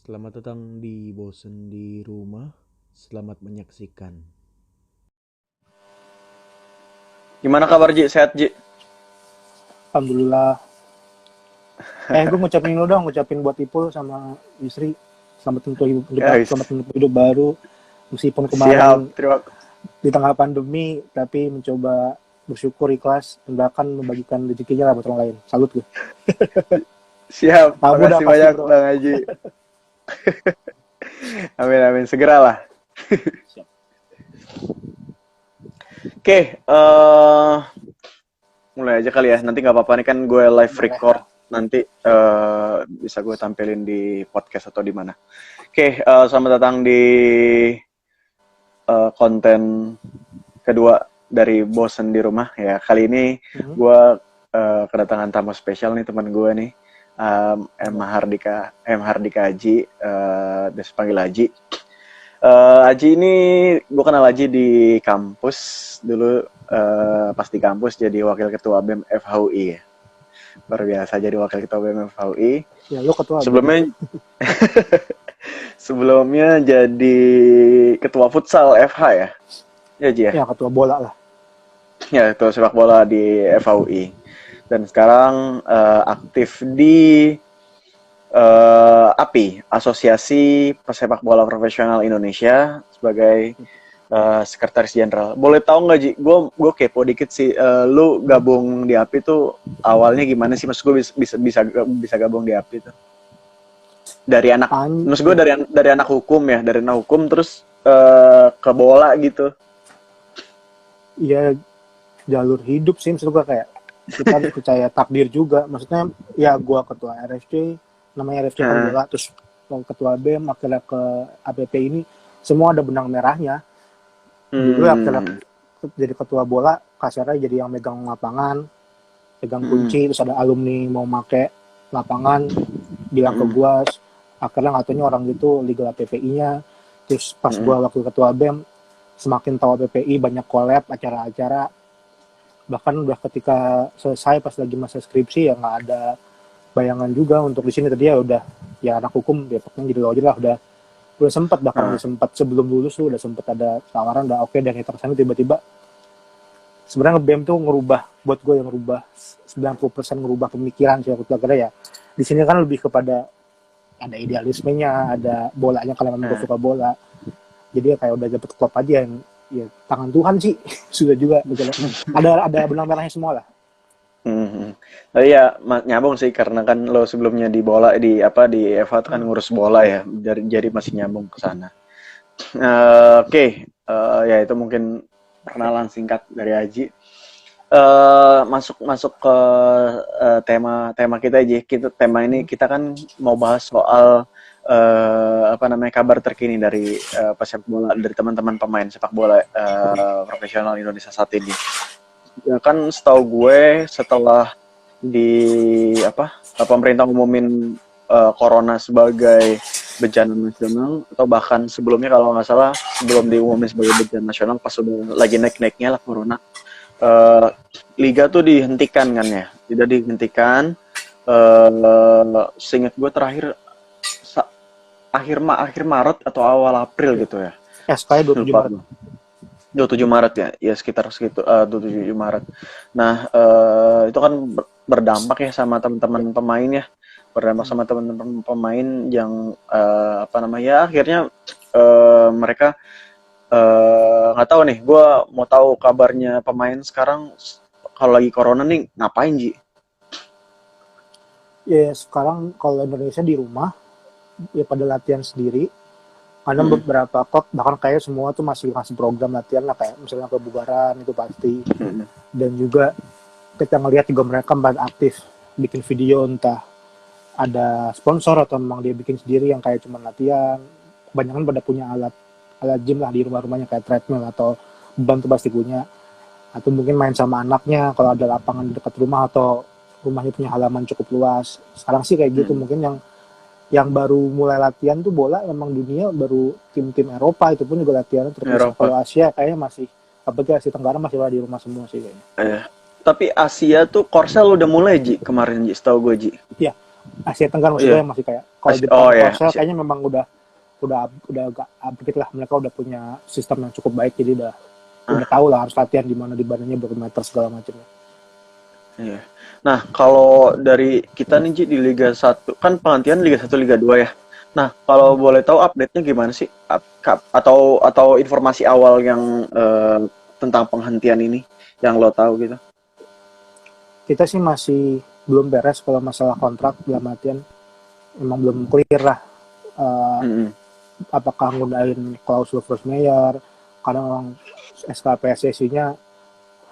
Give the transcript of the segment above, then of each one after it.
Selamat datang di Bosen di Rumah. Selamat menyaksikan. Gimana kabar Ji? Sehat Ji? Alhamdulillah. Gue ngucapin dulu dong, ngucapin buat Ipul sama istri Guys, selamat menempuh hidup baru. Meskipun siap. kemarin Terima di tengah pandemi, tapi mencoba bersyukur ikhlas dan bahkan membagikan rezekinya lah buat orang lain. Salut gue. siap. Kamu udah Makasih pasti banyak bro. Bang Haji. Amin amin. Segeralah. Siap. Oke, mulai aja kali ya. Nanti nggak apa-apa nih kan gue live Boleh. record. Nanti bisa gue tampilin di podcast atau di mana. Oke, selamat datang di konten kedua dari Bosen di Rumah ya. Kali ini gue kedatangan tamu spesial nih, teman gue nih. M Hardika Haji, dan panggil Haji. Haji ini gue kenal Haji di kampus dulu, pas di kampus jadi wakil ketua BEM FHUI ya. Luar biasa jadi wakil ketua BEM FHUI. Ya lu ketua. Sebelumnya jadi ketua futsal FH ya. Ya Ji ya. Ya ketua bola lah. Ya, ketua sepak bola di FHUI. Dan sekarang aktif di API, Asosiasi Pesepak Bola Profesional Indonesia, sebagai sekretaris jenderal. Boleh tahu nggak Ji? Gue kepo dikit sih. Lu gabung di API tuh awalnya gimana sih? Maksud gue bisa gabung di API tuh? Dari anak, maksud gue dari anak hukum ya, dari anak hukum terus ke bola gitu. Iya, jalur hidup sih maksud gue, kayak kita percaya takdir juga. Maksudnya ya gue ketua RFC, namanya RFC kan bola, terus ketua BEM, akhirnya ke APP ini, semua ada benang merahnya. Dulu akhirnya jadi ketua bola, kasarnya jadi yang megang lapangan, pegang kunci, terus ada alumni mau make lapangan, bilang ke gue, akhirnya ngatunya orang gitu legal APPI-nya. Terus pas gue waktu ketua BEM, semakin tahu APPI, banyak collab, acara-acara. Bahkan udah ketika selesai pas lagi masa skripsi ya nggak ada bayangan juga untuk di sini. Tadi ya udah ya anak hukum ya pokoknya jadi lawyer lah, udah sempat, bahkan udah sempat sebelum lulus tuh udah sempat ada tawaran, udah oke, dan tersana tiba-tiba sebenarnya BEM tuh ngerubah, buat gue yang ngerubah 90% ngerubah pemikiran sih. Aku ya di sini kan lebih kepada ada idealismenya, ada bolanya kalau memang gue suka bola, jadi ya kayak udah dapet klub aja yang ya tangan Tuhan sih. Sudah juga ada benang merahnya semua lah. Tapi ya nyambung sih, karena kan lo sebelumnya di bola di FH kan ngurus bola ya, jadi masih nyambung ke sana. Oke. Ya itu mungkin perkenalan singkat dari Haji. Masuk ke tema kita aja. Tema ini kita kan mau bahas soal kabar terkini dari pesepak bola, dari teman-teman pemain sepak bola profesional Indonesia saat ini. Ya kan setahu gue setelah pemerintah umumin corona sebagai bencana nasional, atau bahkan sebelumnya kalau nggak salah sebelum diumumin sebagai bencana nasional, pas udah lagi naik-naiknya lah corona, liga tuh dihentikan kan ya, tidak dihentikan. Seingat gue terakhir akhir Maret atau awal April gitu ya. SK 27 Maret. 27 Maret ya sekitar segitu, 27 Maret. Nah, itu kan berdampak ya sama teman-teman pemain ya. Berdampak sama teman-teman pemain yang akhirnya mereka nggak tahu nih. Gue mau tahu kabarnya pemain sekarang kalau lagi corona nih ngapain Ji? Ya sekarang kalau Indonesia di rumah ya pada latihan sendiri. Ada beberapa klub bahkan kayak semua tuh masih ngasih program latihan lah, kayak misalnya kebugaran itu pasti. Dan juga kita ngelihat juga mereka banget aktif bikin video, entah ada sponsor atau memang dia bikin sendiri yang kayak cuma latihan. Kebanyakan pada punya alat gym lah di rumah-rumahnya, kayak treadmill atau beban tuh pasti punya. Atau mungkin main sama anaknya kalau ada lapangan di dekat rumah atau rumahnya punya halaman cukup luas. Sekarang sih kayak gitu. Mungkin yang baru mulai latihan tuh bola memang dunia baru tim-tim Eropa, itu pun juga latihannya terpisah. Kalau Asia kayaknya masih, apalagi Asia Tenggara masih di rumah semua sih kayaknya. Tapi Asia tuh Korsel udah mulai Ji kemarin Ji, setahu gue Ji. Iya, Asia Tenggara maksud gue Iya. yang masih kayak kalau Jepang Oh dan ya. Korea kayaknya memang udah agak upgrade lah, mereka udah punya sistem yang cukup baik, jadi udah tahu lah harus latihan di mana, di badannya berapa meter segala macam. Iya. Nah, kalau dari kita nih Ji, di Liga 1, kan penghentian Liga 1 Liga 2 ya. Nah, kalau boleh tahu update-nya gimana sih? Atau informasi awal yang tentang penghentian ini yang lo tahu gitu? Kita sih masih belum beres kalau masalah kontrak, dalam artian emang belum clear lah. Mm-mm. Apakah nggunain klausul force majeure, karena memang SK PSSI-nya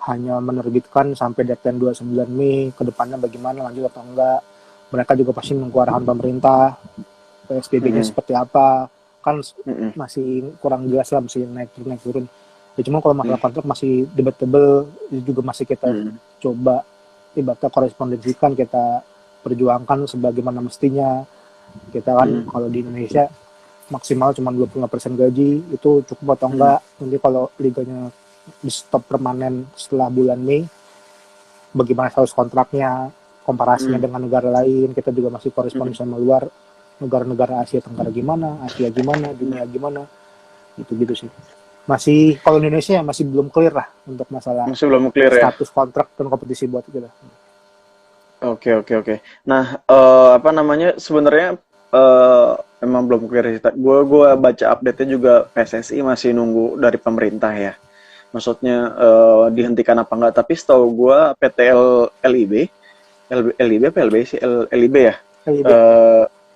hanya menerbitkan sampai deadline 29 Mei, ke depannya bagaimana, lanjut atau enggak. Mereka juga pasti menunggu arahan pemerintah, PSBB-nya seperti apa, kan masih kurang jelas lah, masih naik turun. Ya, cuma kalau masalah kontrak masih debatable, itu juga masih kita coba ibaratnya korespondensikan, kita perjuangkan sebagaimana mestinya. Kita kan kalau di Indonesia maksimal cuma 25% gaji, itu cukup atau enggak. Nanti kalau liganya di stop permanen setelah bulan Mei, bagaimana status kontraknya, komparasinya dengan negara lain. Kita juga masih koresponden sama luar, negara-negara Asia Tenggara gimana, Asia gimana, dunia gimana, gitu sih. Masih kalau Indonesia masih belum clear lah untuk masalah Masih belum clear ya. status kontrak dan kompetisi buat kita. Oke. Nah, apa namanya? Sebenarnya emang belum clear sih. Gue baca update-nya juga PSSI masih nunggu dari pemerintah ya. Maksudnya dihentikan apa enggak? Tapi setahu gue PT LIB apa LB sih? LIB ya.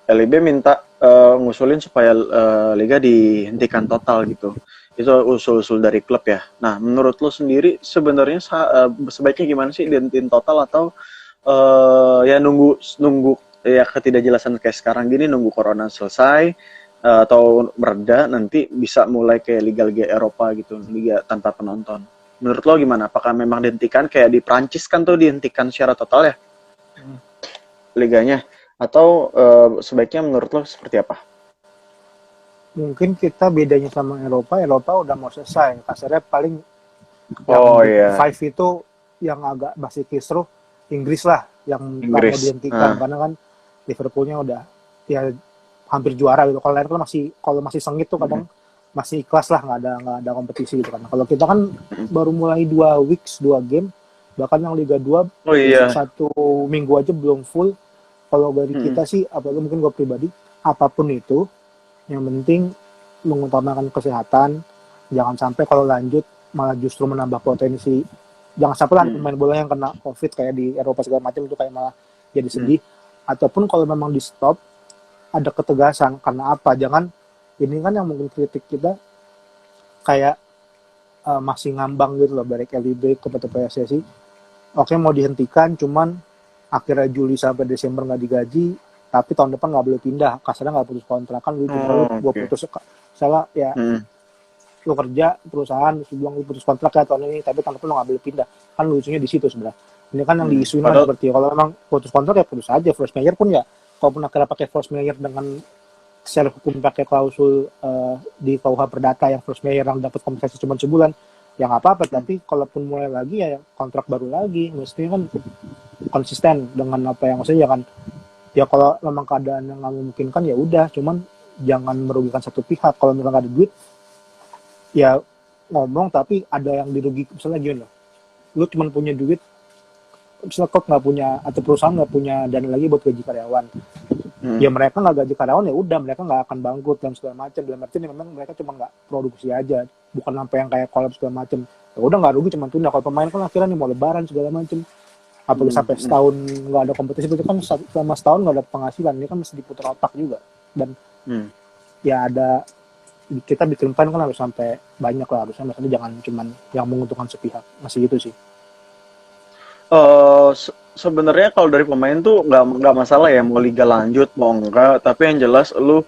LIB minta ngusulin supaya liga dihentikan total gitu. Itu usul-usul dari klub ya. Nah, menurut lo sendiri sebenarnya sebaiknya gimana sih, dihentiin total atau ya nunggu ya ketidakjelasan kayak sekarang gini, nunggu corona selesai atau mereda, nanti bisa mulai kayak liga-liga Eropa gitu, liga tanpa penonton. Menurut lo gimana? Apakah memang dihentikan kayak di Prancis kan tuh dihentikan secara total ya liganya? Atau sebaiknya menurut lo seperti apa? Mungkin kita bedanya sama Eropa udah mau selesai. Kasarnya paling Iya. Five itu yang agak masih kisruh Inggris lah, yang nggak mau dihentikan karena kan Liverpoolnya udah ya hampir juara gitu. Kalau lain kan masih sengit tuh kadang masih ikhlas lah, nggak ada kompetisi gitu kan. Kalau kita kan baru mulai 2 game, bahkan yang Liga 2 1 minggu aja belum full. Kalau dari kita sih, apalagi mungkin gue pribadi, apapun itu yang penting mengutamakan kesehatan, jangan sampai kalau lanjut malah justru menambah potensi. Jangan sampai lah pemain bola yang kena COVID kayak di Eropa segala macam, itu kayak malah jadi sedih. Ataupun kalau memang di stop, ada ketegasan. Karena apa? Jangan, ini kan yang mungkin kritik kita kayak masih ngambang gitu loh dari LIB ke PSSI. Oke, mau dihentikan, cuman akhirnya Juli sampai Desember nggak digaji, tapi tahun depan nggak boleh pindah. Kasarnya nggak putus kontrak kan, gue putus salah ya. Lu kerja perusahaan bilang lu putus kontrak ya tahun ini, tapi tahun depan lu nggak boleh pindah. Kan lucunya di situ sebenarnya. Ini kan yang diisuin kan seperti kalau memang putus kontrak ya putus aja. Force majeure pun ya, kalaupun akhirnya pakai force majeure dengan secara hukum pakai klausul di KUH Perdata yang force majeure yang dapat kompensasi cuma sebulan, ya nggak apa-apa. Tapi kalaupun mulai lagi ya kontrak baru lagi, mestinya kan konsisten dengan apa yang maksudnya. Jangan ya, kalau memang keadaan yang nggak memungkinkan ya udah, cuman jangan merugikan satu pihak. Kalau misalnya nggak ada duit ya ngomong, tapi ada yang dirugikan. Misalnya gini loh, lu cuma punya duit, misalnya kok nggak punya, atau perusahaan nggak punya dana lagi buat gaji karyawan, ya mereka nggak gaji karyawan, ya udah mereka nggak akan bangkrut dan segala macam. Dalam arti memang mereka cuma nggak produksi aja, bukan sampai yang kayak kolaps segala macam. Ya udah nggak rugi, cuma tunda. Kalau pemain kan akhirnya nih mau lebaran segala macam, apalagi sampai setahun nggak ada kompetisi, itu kan selama setahun nggak ada penghasilan. Ini kan mesti diputar otak juga, dan ya ada, kita bikin plan kan harus sampai banyak lah harusnya, maksudnya jangan cuman yang menguntungkan sepihak, masih gitu sih. Sebenarnya kalau dari pemain tuh nggak masalah ya mau liga lanjut mau enggak, tapi yang jelas lu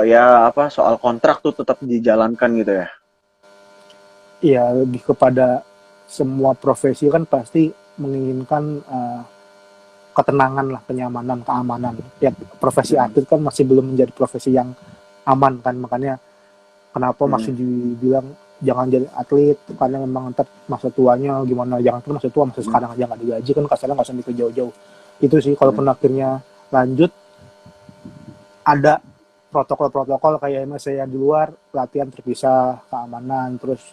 ya apa, soal kontrak tuh tetap dijalankan gitu ya. Iya, lebih kepada semua profesi kan pasti menginginkan ketenangan lah, kenyamanan, keamanan. Ya profesi atlet kan masih belum menjadi profesi yang aman kan, makanya kenapa masih dibilang jangan jadi atlet, karena memang ntar masa tuanya gimana. Jangan pun masa tua, masa sekarang aja nggak digaji kan, kasarnya nggak usah mikir jauh-jauh. Itu sih kalaupun akhirnya lanjut ada protokol-protokol kayak misalnya di luar latihan terpisah, keamanan, terus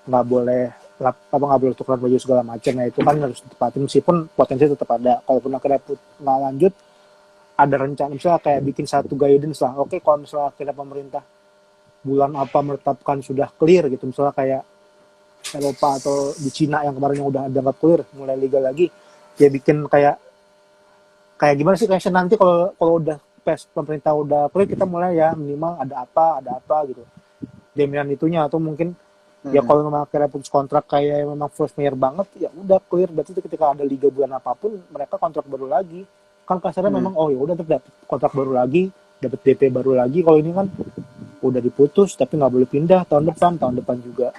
nggak boleh nggak boleh tukeran baju segala macam. Nah itu kan harus ditepatin meskipun potensi tetap ada. Kalaupun akhirnya nggak lanjut, ada rencana misalnya kayak bikin satu guidance lah. Oke, kalau misalnya akhirnya pemerintah bulan apa menetapkan sudah clear gitu, misalnya kayak Eropa atau di Cina yang kemarin yang udah dianggap clear mulai liga lagi, ya bikin kayak gimana sih kayak nanti kalau udah pemerintah udah clear kita mulai ya minimal ada apa gitu jaminan itunya. Atau mungkin ya kalau memang akhirnya putus kontrak kayak memang first year banget ya udah clear, berarti itu ketika ada liga bulan apapun mereka kontrak baru lagi kan kasarnya memang oh ya udah dapat kontrak baru lagi, dapat DP baru lagi. Kalau ini kan udah diputus tapi nggak boleh pindah tahun depan juga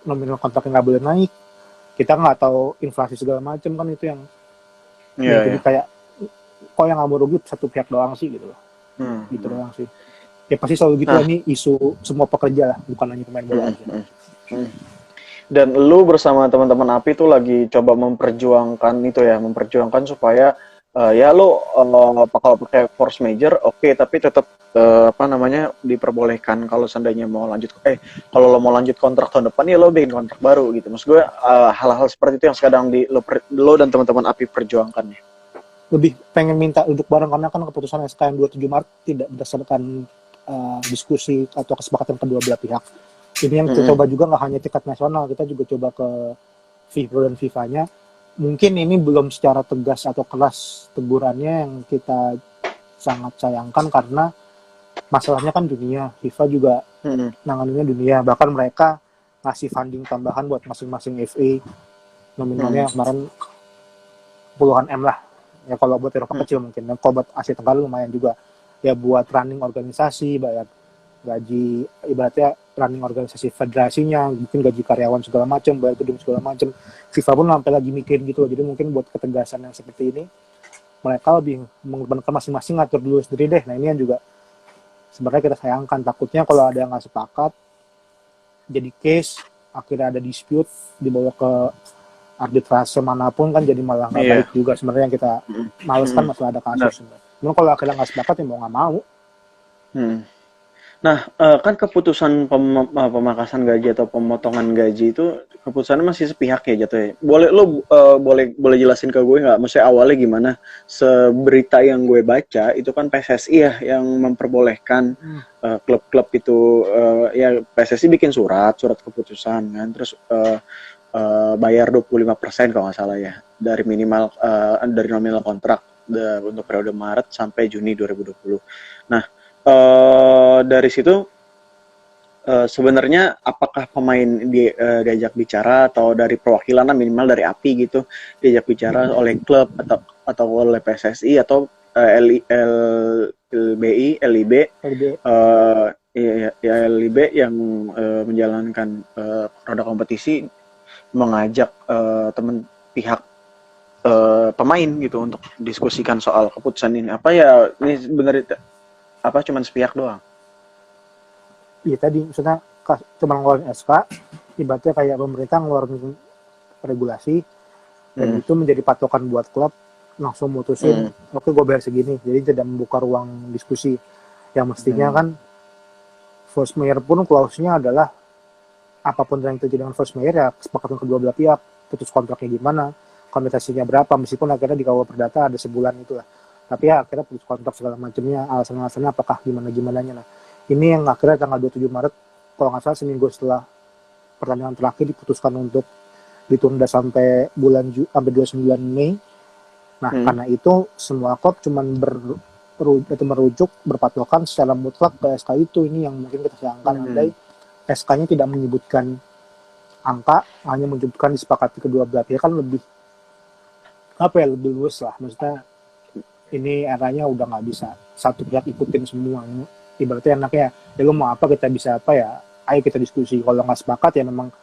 nominal kontraknya nggak boleh naik, kita nggak tahu inflasi segala macam kan, itu yang jadi kayak kok yang nggak mau rugi satu pihak doang sih gitu loh. Gitu doang sih ya, pasti selalu gitu. Ini isu semua pekerja lah, bukan hanya pemain bola aja. Dan lu bersama teman-teman API tuh lagi coba memperjuangkan supaya ya lu kalau pakai force major oke, tapi tetap diperbolehkan kalau seandainya mau lanjut kalau lo mau lanjut kontrak tahun depan ya lo bikin kontrak baru gitu. Maksud gue hal-hal seperti itu yang sekarang lo dan teman-teman API perjuangkan ya. Lebih pengen minta duduk bareng karena kan keputusan SK yang 27 Maret tidak berdasarkan diskusi atau kesepakatan kedua belah pihak. Ini yang kita coba juga nggak hanya tingkat nasional, kita juga coba ke FIFPro dan FIFA-nya. Mungkin ini belum secara tegas atau keras tegurannya yang kita sangat sayangkan karena masalahnya kan dunia, FIFA juga nanganinnya dunia, bahkan mereka ngasih funding tambahan buat masing-masing FA nominalnya kemarin puluhan M lah ya kalau buat Eropa kecil mungkin, dan kalau buat Asia Tenggara lumayan juga ya buat running organisasi, bayar gaji ibaratnya running organisasi federasinya, mungkin gaji karyawan segala macam, bayar gedung segala macam. FIFA pun sampai lagi mikir gitu loh. Jadi mungkin buat ketegasan yang seperti ini mereka lebih mengorbankan masing-masing, ngatur dulu sendiri deh. Nah ini yang juga sebenarnya kita sayangkan, takutnya kalau ada yang nggak sepakat jadi case, akhirnya ada dispute dibawa ke arbitrase manapun kan jadi malah nggak baik juga. Sebenarnya yang kita males kan masalah ada kasus. Cuma kalau akhirnya nggak sepakat ya mau nggak mau. Nah, kan keputusan pemangkasan gaji atau pemotongan gaji itu keputusannya masih sepihak ya jatuhnya. Boleh jelasin ke gue nggak? Maksudnya awalnya gimana? Seberita yang gue baca itu kan PSSI ya yang memperbolehkan klub-klub itu ya PSSI bikin surat keputusan kan, terus bayar 25% kalau nggak salah ya dari minimal dari nominal kontrak untuk periode Maret sampai Juni 2020. Nah, dari situ sebenarnya apakah pemain diajak bicara atau dari perwakilan minimal dari API gitu diajak bicara oleh klub atau oleh PSSI atau LIB LIB yang menjalankan roda kompetisi mengajak pihak pemain gitu untuk diskusikan soal keputusan ini. Apa ya ini sebenarnya cuman sepihak doang? Iya tadi maksudnya cuma ngeluarin SK, ibaratnya kayak pemerintah ngeluarin regulasi dan itu menjadi patokan buat klub langsung mutusin oke gue bayar segini, jadi tidak membuka ruang diskusi yang mestinya kan force majeure pun clause-nya adalah apapun yang terjadi dengan force majeure ya kesepakatan kedua belah pihak, putus kontraknya gimana, kompensasinya berapa, meskipun akhirnya di KUA Perdata ada sebulan itulah. Tapi ya akhirnya putus kontrak segala macamnya, alasan-alasannya apakah gimana-gimananya. Nah, ini yang akhirnya tanggal 27 Maret, kalau nggak salah seminggu setelah pertandingan terakhir diputuskan untuk ditunda sampai sampai 29 Mei. Nah, karena itu semua klub cuman merujuk berpatokan secara mutlak ke SK itu. Ini yang mungkin kita sayangkan, andai SK-nya tidak menyebutkan angka, hanya menyebutkan disepakati kedua belah pihak kan lebih lebih luas lah. Maksudnya ini eranya udah nggak bisa satu pihak ikutin semua. Ibaratnya enaknya ya lo mau apa kita bisa apa ya, ayo kita diskusi. Kalau nggak sepakat ya memang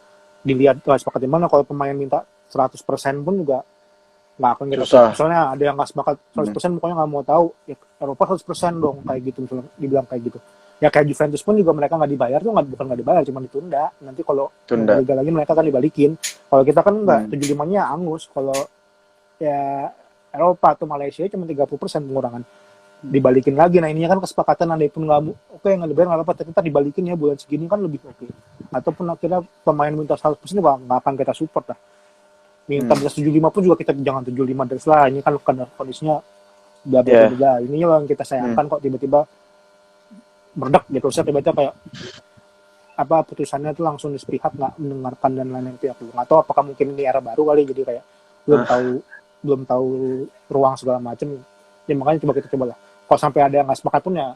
dilihat sepakat di mana. Kalau pemain minta 100% pun juga nggak akan kita susah. Misalnya ada yang nggak sepakat 100% pokoknya nggak mau tahu ya, Eropa 100% dong kayak gitu, misalnya dibilang kayak gitu ya. Kayak Juventus pun juga mereka nggak dibayar tuh, bukan nggak dibayar, cuma ditunda. Nanti kalau liga lagi mereka kan dibalikin. Kalau kita kan nggak, 75-nya angus. Kalau ya Eropa atau Malaysia cuma 30% pengurangan. dibalikin lagi. Nah ini kan kesepakatan, andai pun oke nggak dibayar nggak apa-apa, tapi kita dibalikin ya bulan segini kan lebih oke. Ataupun akhirnya pemain minta 100% nggak akan kita support lah. Minta 75 pun juga kita jangan 75 dan setelah ini kan karena kondisinya udah beda. Ini yang kita sayangkan kok tiba-tiba meledak gitu. Saya tiba-tiba kayak apa putusannya itu langsung di sepihak, nggak mendengarkan dan lain-lain pihak. Nggak tahu apakah mungkin ini era baru kali, jadi kayak belum tahu ruang segala macam. Ya makanya kita coba lah. Kalau sampai ada yang nggak sepakat pun ya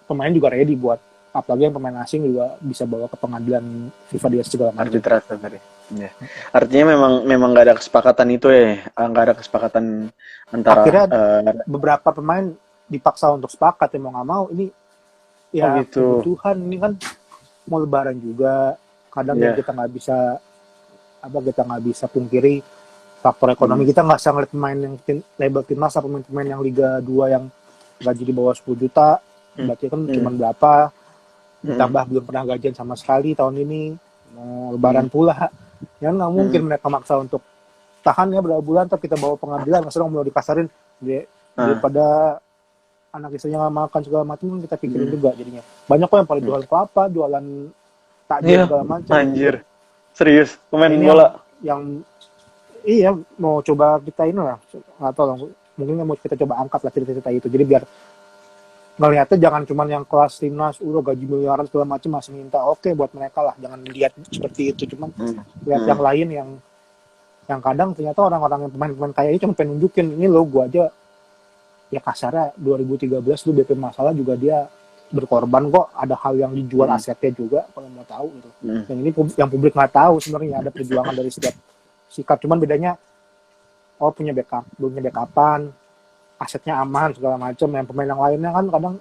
pemain juga ready buat, apalagi yang pemain asing juga bisa bawa ke pengadilan FIFA dia segala macam. Arbitrase tadi. Ya. Artinya memang nggak ada kesepakatan itu ya, nggak ada kesepakatan antara. Akhirnya beberapa pemain dipaksa untuk sepakat ya mau nggak mau. Ini ya gitu. kebutuhan, ini kan mau lebaran juga, kadang ya kita nggak bisa pungkiri faktor ekonomi. Kita nggak bisa ngeliat pemain yang label timnas, pemain yang Liga 2 yang gaji di bawah 10 juta, berarti kan cuma berapa, ditambah belum pernah gajian sama sekali tahun ini, mau lebaran pula, ya nggak mungkin mereka maksa untuk tahan ya berapa bulan, tapi kita bawa pengadilan, maksudnya mau dikasarin, daripada anak istrinya nggak makan segala macam, kita pikirin juga jadinya. Banyak kok yang paling jualan kelapa, jualan takjil segala macam. Anjir, serius, pemain bola. Yang iya mau coba kita ini lah, nggak tahu lah, mungkin mau kita coba angkat lah cerita-cerita itu, jadi biar ngelihatnya jangan cuma yang kelas timnas gaji miliaran segala macam masih minta, oke buat mereka lah, jangan lihat seperti itu, cuman lihat yang lain yang kadang ternyata orang-orang yang pemain-pemain kaya ini cuma pengen nunjukin, ini lo gua aja ya kasarnya 2013 lu BP masalah juga dia berkorban kok, ada hal yang dijual asetnya juga kalau mau tahu gitu. Dan ini yang publik nggak tahu sebenarnya, ada perjuangan dari setiap sikap, cuman bedanya punya backupan, asetnya aman segala macam. Yang pemain yang lainnya kan kadang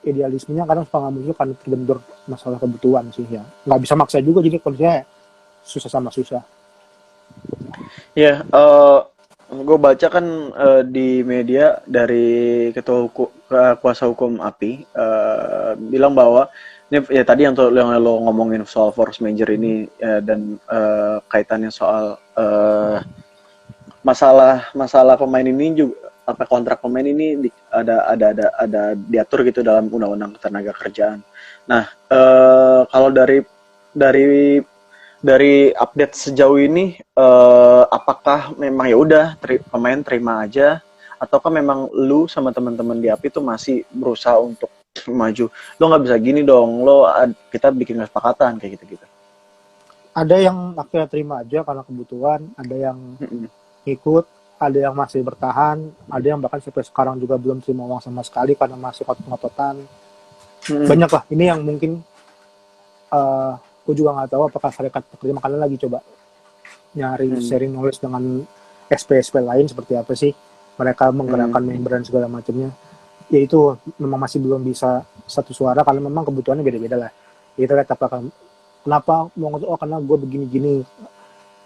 idealismenya kadang suka nggak muncul kan terbentur masalah kebutuhan sih ya, nggak bisa maksa juga, jadi kondisinya susah sama susah. Ya, gue baca kan di media dari kuasa hukum API bilang bahwa ini ya tadi yang lo ngomongin soal force major ini dan kaitannya soal masalah pemain ini juga, apa kontrak pemain ini ada diatur gitu dalam undang-undang ketenaga kerjaan. Nah, kalau dari update sejauh ini, apakah memang ya udah pemain terima aja, ataukah memang lu sama teman-teman di API itu masih berusaha untuk maju? Lo nggak bisa gini dong, kita bikin kesepakatan kayak gitu-gitu. Ada yang akhirnya terima aja karena kebutuhan, ada yang ikut, ada yang masih bertahan, ada yang bahkan sampai sekarang juga belum terima uang sama sekali karena masih ngotot-ngototan. Banyak lah, ini yang mungkin aku juga nggak tahu apakah serikat pekerja, makanya lagi coba nyari sharing knowledge dengan SP-SP lain seperti apa sih mereka menggerakkan member dan segala macamnya. Ya itu memang masih belum bisa satu suara karena memang kebutuhannya beda-beda lah. Kita lihat apakah kenapa mau karena gue begini-gini,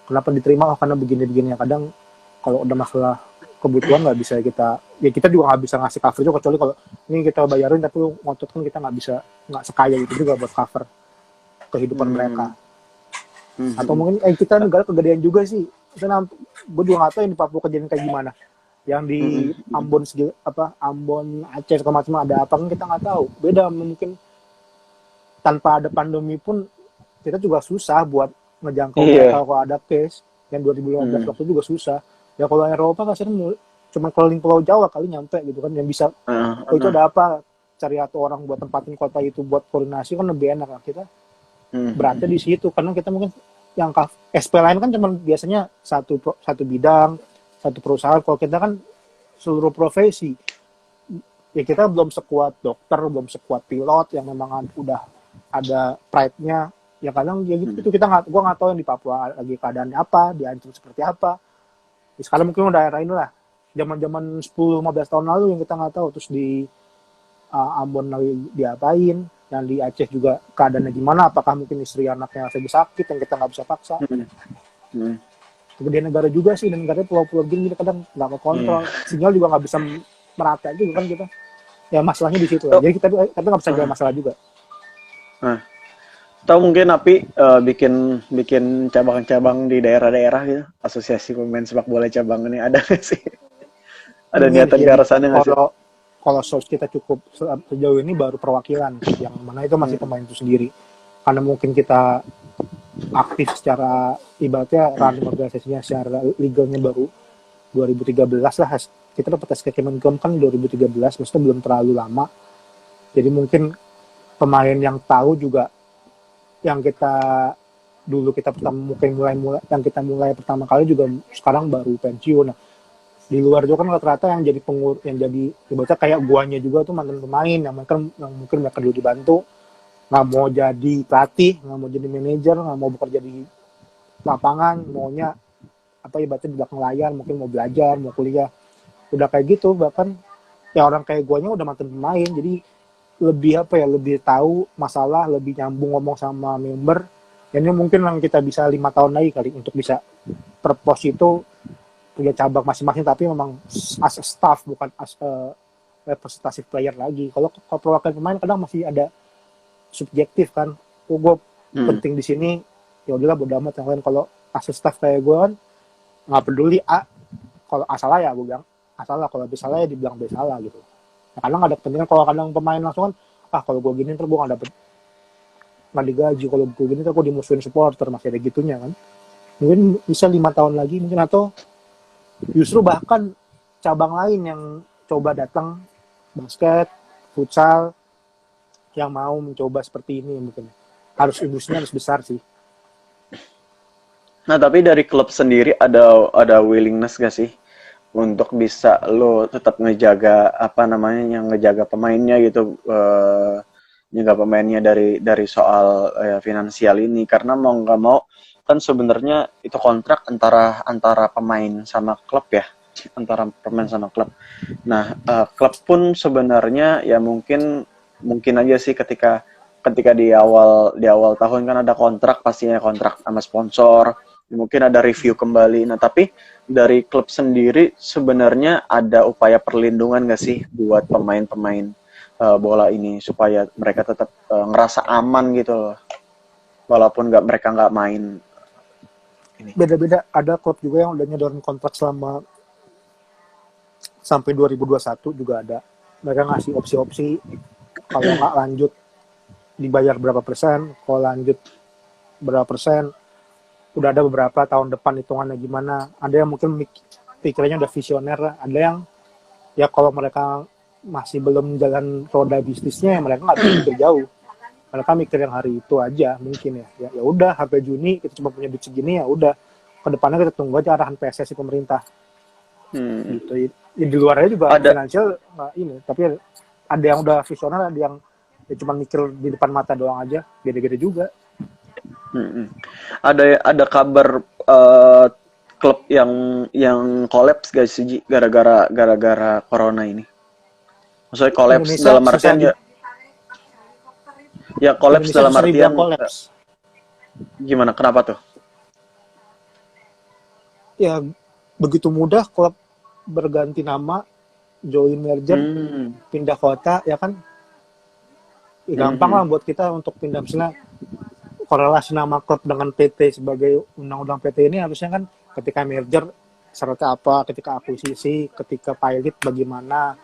kenapa diterima karena begini-begini. Kadang kalau udah masalah kebutuhan nggak bisa kita juga nggak bisa ngasih cover juga, kecuali kalau ini kita bayarin tapi ngotot kan kita nggak sekaya itu juga buat cover kehidupan mereka. Atau mungkin kita negara kegedean juga sih. Misalnya gue juga nggak tahu yang di Papua kejadian kayak gimana. Yang di Ambon, Aceh segala macam ada apa kan kita nggak tahu. Beda mungkin tanpa ada pandemi pun kita juga susah buat ngejangkau kalau ada case. Yang 2015 waktu juga susah. Ya kalau Eropa kan cuma keliling Pulau Jawa kali nyampe gitu kan, yang bisa itu ada apa, cari atau orang buat tempatin kota itu buat koordinasi kan lebih enak lah. Kita beratnya di situ karena kita mungkin yang SP lain kan cuma biasanya satu bidang, satu perusahaan. Kalau kita kan seluruh profesi, ya kita belum sekuat dokter, belum sekuat pilot yang memang udah ada pride-nya. Ya kadang ya gitu, gue nggak tahu yang di Papua lagi keadaannya apa, diancam seperti apa. Ya, sekarang mungkin udah era inilah, zaman 10-15 tahun lalu yang kita nggak tahu. Terus di Ambon lagi diapain, yang di Aceh juga keadaannya gimana, apakah mungkin istri anaknya lagi sakit yang kita nggak bisa paksa. Kemudian negara juga sih, dan negaranya pulau-pulau gini kadang nggak kekontrol, sinyal juga nggak bisa merata juga kan kita. Ya masalahnya di situ. Jadi kita tapi nggak bisa jual masalah juga. Atau mungkin API bikin cabang-cabang di daerah-daerah gitu, asosiasi pemain sepak bola cabang ini ada nggak sih? Ada ingin niatan sih. ke arah sana nggak sih? Kalau source kita cukup sejauh ini baru perwakilan, yang mana itu masih pemain itu sendiri. Karena mungkin kita aktif secara ibaratnya running organisasinya secara legalnya baru 2013 lah. Kita dapat SK Kemenkom kan 2013, maksudnya belum terlalu lama. Jadi mungkin pemain yang tahu juga yang kita dulu kita pertama mungkin mulai pertama kali juga sekarang baru pensiun. Nah, di luar juga kan rata-rata yang jadi yang jadi ibaratnya kayak guanya juga tuh mantan pemain yang mungkin mereka dulu dibantu, nggak mau jadi pelatih, nggak mau jadi manajer, nggak mau bekerja di lapangan, maunya apa ibaratnya di belakang layar, mungkin mau belajar, mau kuliah, udah kayak gitu. Bahkan ya orang kayak guanya udah mantan pemain, jadi lebih tahu masalah, lebih nyambung ngomong sama member. Ini mungkin yang kita bisa 5 tahun lagi kali untuk bisa per pos itu punya cabang masing-masing, tapi memang as a staff, bukan as a representative player lagi. Kalau perwakilan pemain kadang masih ada subjektif kan. Gue penting di sini, ya udahlah bodo amat yang lain. Kalau as a staff kayak gue kan nggak peduli kalau salah ya gue bilang salah, kalau salah ya dibilang salah gitu. Nah, kadang ada kepentingan, kalau kadang pemain langsung kan kalau gue gini ntar gue nggak digaji, kalau gue gini ntar gue dimusuhin supporter, masih ada gitunya kan. Mungkin bisa 5 tahun lagi mungkin, atau justru bahkan cabang lain yang coba datang, basket, futsal, yang mau mencoba seperti ini mungkin. Industrinya harus besar sih. Nah, tapi dari klub sendiri ada willingness gak sih untuk bisa lo tetap ngejaga yang ngejaga pemainnya gitu, ngejaga pemainnya dari soal finansial ini, karena mau nggak mau kan sebenarnya itu kontrak antara pemain sama klub ya, antara pemain sama klub. Nah, klub pun sebenarnya ya mungkin aja sih ketika di awal tahun kan ada kontrak, pastinya kontrak sama sponsor, mungkin ada review kembali. Nah, tapi dari klub sendiri sebenarnya ada upaya perlindungan nggak sih buat pemain-pemain bola ini supaya mereka tetap ngerasa aman gitu loh, walaupun mereka nggak main ini. Beda-beda, ada klub juga yang udah nyodorin kontrak sampai 2021 juga ada. Mereka ngasih opsi-opsi, kalau nggak lanjut dibayar berapa persen, kalau lanjut berapa persen. Udah ada beberapa tahun depan hitungannya gimana. Ada yang mungkin pikirannya udah visioner, ada yang ya kalau mereka masih belum jalan roda bisnisnya, mereka nggak bisa mikir jauh. Mereka mikir yang hari itu aja mungkin ya udah sampai Juni kita cuma punya duit segini, ya udah kedepannya kita tunggu aja arahan PSSI pemerintah. Gitu. Ya, di luarnya juga ada finansial nggak ini, tapi ada yang udah visioner, ada yang ya cuma mikir di depan mata doang aja, beda-beda juga. Ada kabar klub yang kolaps guys sih gara-gara corona ini. Maksudnya kolaps dalam artian ya kolaps dalam artian gimana, kenapa tuh? Ya begitu mudah klub berganti nama, join merger, pindah kota, ya kan? Ya, gampang lah buat kita untuk pindah, misalnya korelasi nama klub dengan PT sebagai undang-undang PT ini harusnya kan ketika merger syaratnya apa, ketika akuisisi, ketika pilot bagaimana,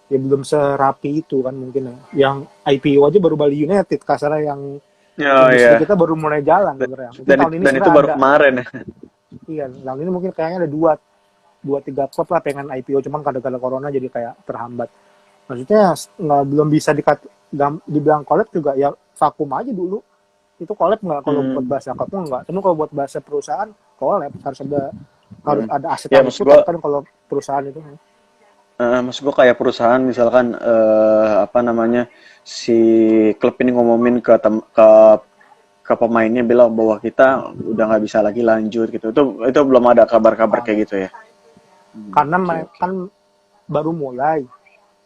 ya belum serapi itu kan mungkin ya. Yang IPO aja baru Bali United kasarnya, yang kita baru mulai jalan sebenarnya. Dan itu baru kemarin ya. Iya, tahun ini mungkin kayaknya ada 2-3 klub lah pengen IPO, cuman gara-gara corona jadi kayak terhambat. Maksudnya belum bisa dibilang collab juga, ya vakum aja dulu. Itu collab nggak kalau buat bahasa klub nggak, tapi kalau buat bahasa perusahaan collab harus ada aset yang kan kalau perusahaan itu. Maksud gue kayak perusahaan misalkan si klub ini ngomongin ke pemainnya bilang bahwa kita udah nggak bisa lagi lanjut gitu. Itu belum ada kabar-kabar kayak gitu ya. Karena mereka kan baru mulai,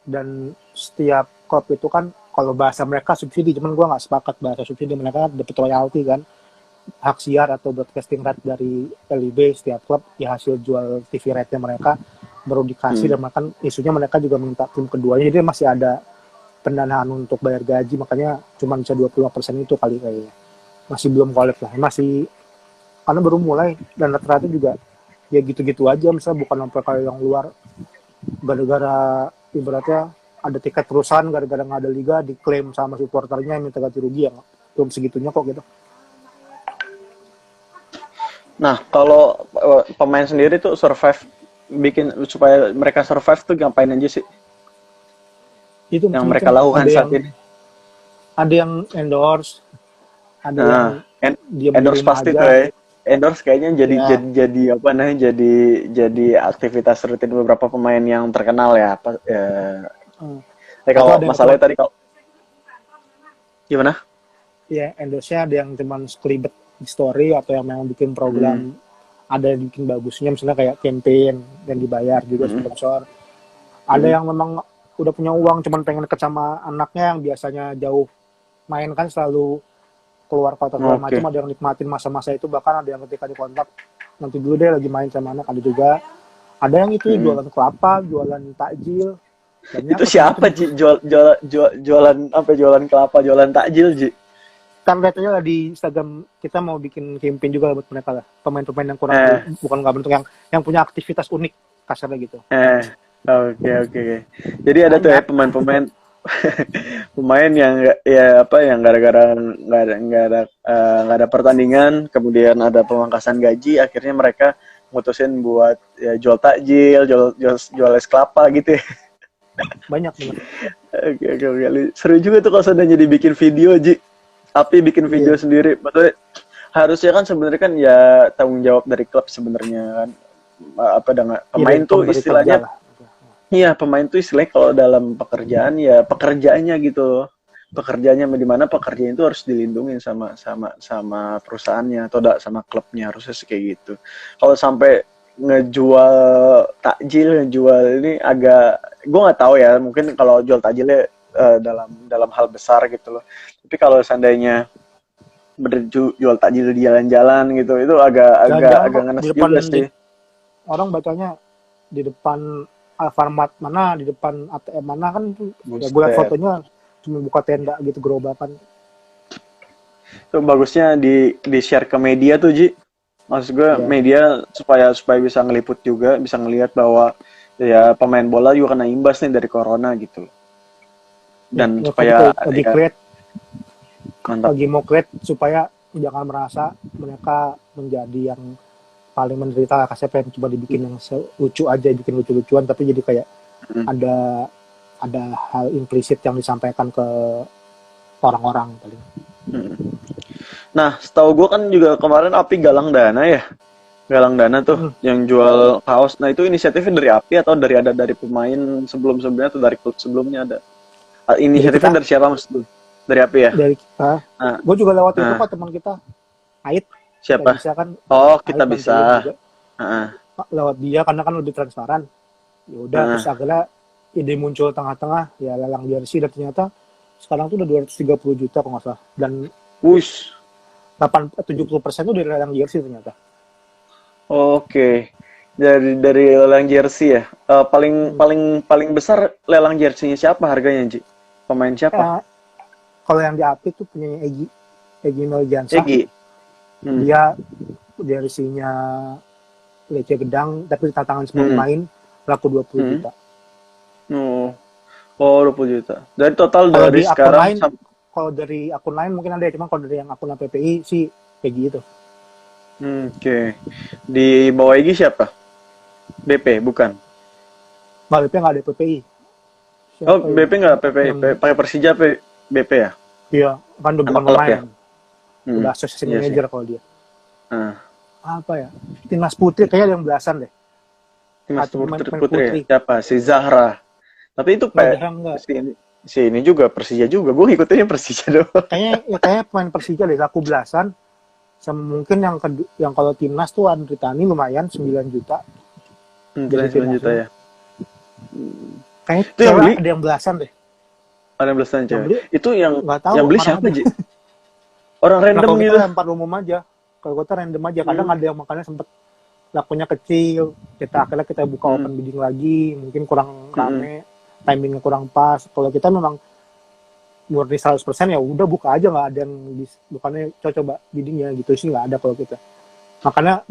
dan setiap klub itu kan kalau bahasa mereka subsidi, cuman gue nggak sepakat bahasa subsidi. Mereka dapat royalti kan, hak siar atau broadcasting right dari LIB setiap klub, ya hasil jual TV right-nya mereka baru dikasih. Dan makan isunya mereka juga minta tim keduanya, jadi masih ada pendanaan untuk bayar gaji, makanya cuma bisa 25% itu kali kayaknya. Masih belum collab lah, masih karena baru mulai, dan rata-rata juga ya gitu-gitu aja, misalnya bukan sampai kayak yang luar gara-gara ibaratnya ada tiket perusahaan gara-gara nggak ada liga diklaim sama supporternya minta ganti rugi, yang belum segitunya kok gitu. Nah, kalau pemain sendiri tuh survive, bikin supaya mereka survive tuh ngapain aja sih Itu yang macam-macam. mereka lakukan Ada saat yang ini? ada yang endorse, ada yang Nah, diam di endorse rumah pasti aja. tuh ya. Endorse kayaknya jadi Ya. jadi apa namanya, jadi aktivitas rutin beberapa pemain yang terkenal ya. Hmm. Kalau Atau ada yang masalahnya tadi kalau gimana? ya endorse-nya ada yang cuman sekelibet di story, atau yang memang bikin program, ada yang bikin bagusnya misalnya kayak campaign dan dibayar juga sponsor. Ada yang memang udah punya uang cuman pengen deket sama anaknya yang biasanya jauh main kan selalu keluar kota segala macam, ada yang nikmatin masa-masa itu, bahkan ada yang ketika dikontak nanti dulu deh lagi main sama anak, ada juga. Ada yang itu jualan kelapa, jualan takjil. Banyak Itu siapa Ji? Jualan apa? Jualan kelapa, jualan takjil Ji? Kan lihatnya lah di Instagram, kita mau bikin campaign juga buat mereka lah, pemain-pemain yang kurang bukan nggak bentuk yang punya aktivitas unik kasarnya gitu. Oke. Jadi ada tuh ya pemain-pemain pemain yang yang gara-gara nggak ada pertandingan, kemudian ada pemangkasan gaji, akhirnya mereka mutusin buat ya, jual takjil, jual es kelapa gitu ya. Banyak. Oke. Seru juga tuh kalau seandainya dibikin video, Ji. Tapi bikin video sendiri, maksudnya harusnya kan sebenarnya kan ya tanggung jawab dari klub sebenarnya kan. Apa dengan pemain tuh istilahnya. Iya, pemain tuh istilahnya kalau dalam pekerjaan ya pekerjaannya gitu. Pekerjaannya di mana pekerjaan itu harus dilindungi sama perusahaannya atau sama klubnya, harusnya sih kayak gitu. Kalau sampai ngejual takjil, ngejual ini agak, gue nggak tahu ya, mungkin kalau jual takjilnya dalam hal besar gitu loh. Tapi kalau seandainya jual takjil di jalan-jalan gitu, itu agak ngenes juga sih. Orang bacanya di depan Alfamart mana, di depan ATM mana kan, ya gue liat fotonya cuma buka tenda gitu, gerobakan. Itu bagusnya di share ke media tuh, Ji. Maksud gue media supaya bisa ngeliput juga, bisa ngelihat bahwa ya pemain bola juga kena imbas nih dari corona gitu. Dan supaya lagi mau create supaya jangan merasa mereka menjadi yang paling menderita, kasih pengen coba dibikin yang lucu aja, bikin lucu-lucuan, tapi jadi kayak ada hal implisit yang disampaikan ke orang-orang paling. Nah, setahu gue kan juga kemarin Api galang dana tuh yang jual kaos. Nah, itu inisiatifnya dari Api atau dari pemain sebelumnya atau dari klub sebelumnya ada? Inisiatifnya dari siapa Mas? Dari Api ya? Dari kita. Gue juga lewat itu kok teman kita. Ait. Siapa? Bisa kan? Kita bisa. Lewat dia karena kan lebih transparan. Ya udah, terus akhirnya ide muncul tengah-tengah, ya lelang jersey, dan ternyata sekarang tuh udah 230 juta kalau nggak salah. Dan 70% tuh dari lelang jersey ternyata. Oke. Dari lelang jersey ya. Paling besar lelang jersey-nya siapa harganya, Ji? Pemain siapa? Kalau yang di Api tuh punya Egy Melgiansa. Dia jersey-nya Lece Gedang, tapi tantangan semua pemain, laku 20 juta. 20 juta. Dari total kalau dari sekarang kalau dari akun lain mungkin ada, cuma kalau dari yang akun PPI sih kayak gitu. Oke. Di bawah Egy siapa? BP bukan? Nggak, BP nggak ada PPI. BP nggak PPI, pakai Persija BP ya? Iya, kan udah bukan pemain. Ya? Udah asosiasi manajer kalau dia. Apa ya? Timnas Putri kayaknya ada yang belasan deh. Timnas Putri. Siapa? Si Zahra. Tapi itu si ini juga Persija juga. Gue ngikutinnya Persija doang. Kayaknya pemain Persija deh, laku belasan. Sama mungkin yang kalau timnas tuh Andri Tani lumayan 9 juta. 9 juta ya. Kayaknya ada yang belasan deh. Ada yang belasan cewek. Itu yang beli siapa, Ji? Orang random gitu. Kalau lempar umum aja. Kalau gue random aja. Kadang ada yang makanya sempet lakunya kecil. Akhirnya kita buka open bidding lagi. Mungkin kurang rame. Timingnya kurang pas. Kalau kita memang murni 100% ya udah buka aja, nggak ada yang bukannya coba biddingnya gitu sih, nggak ada kalau kita. Makanya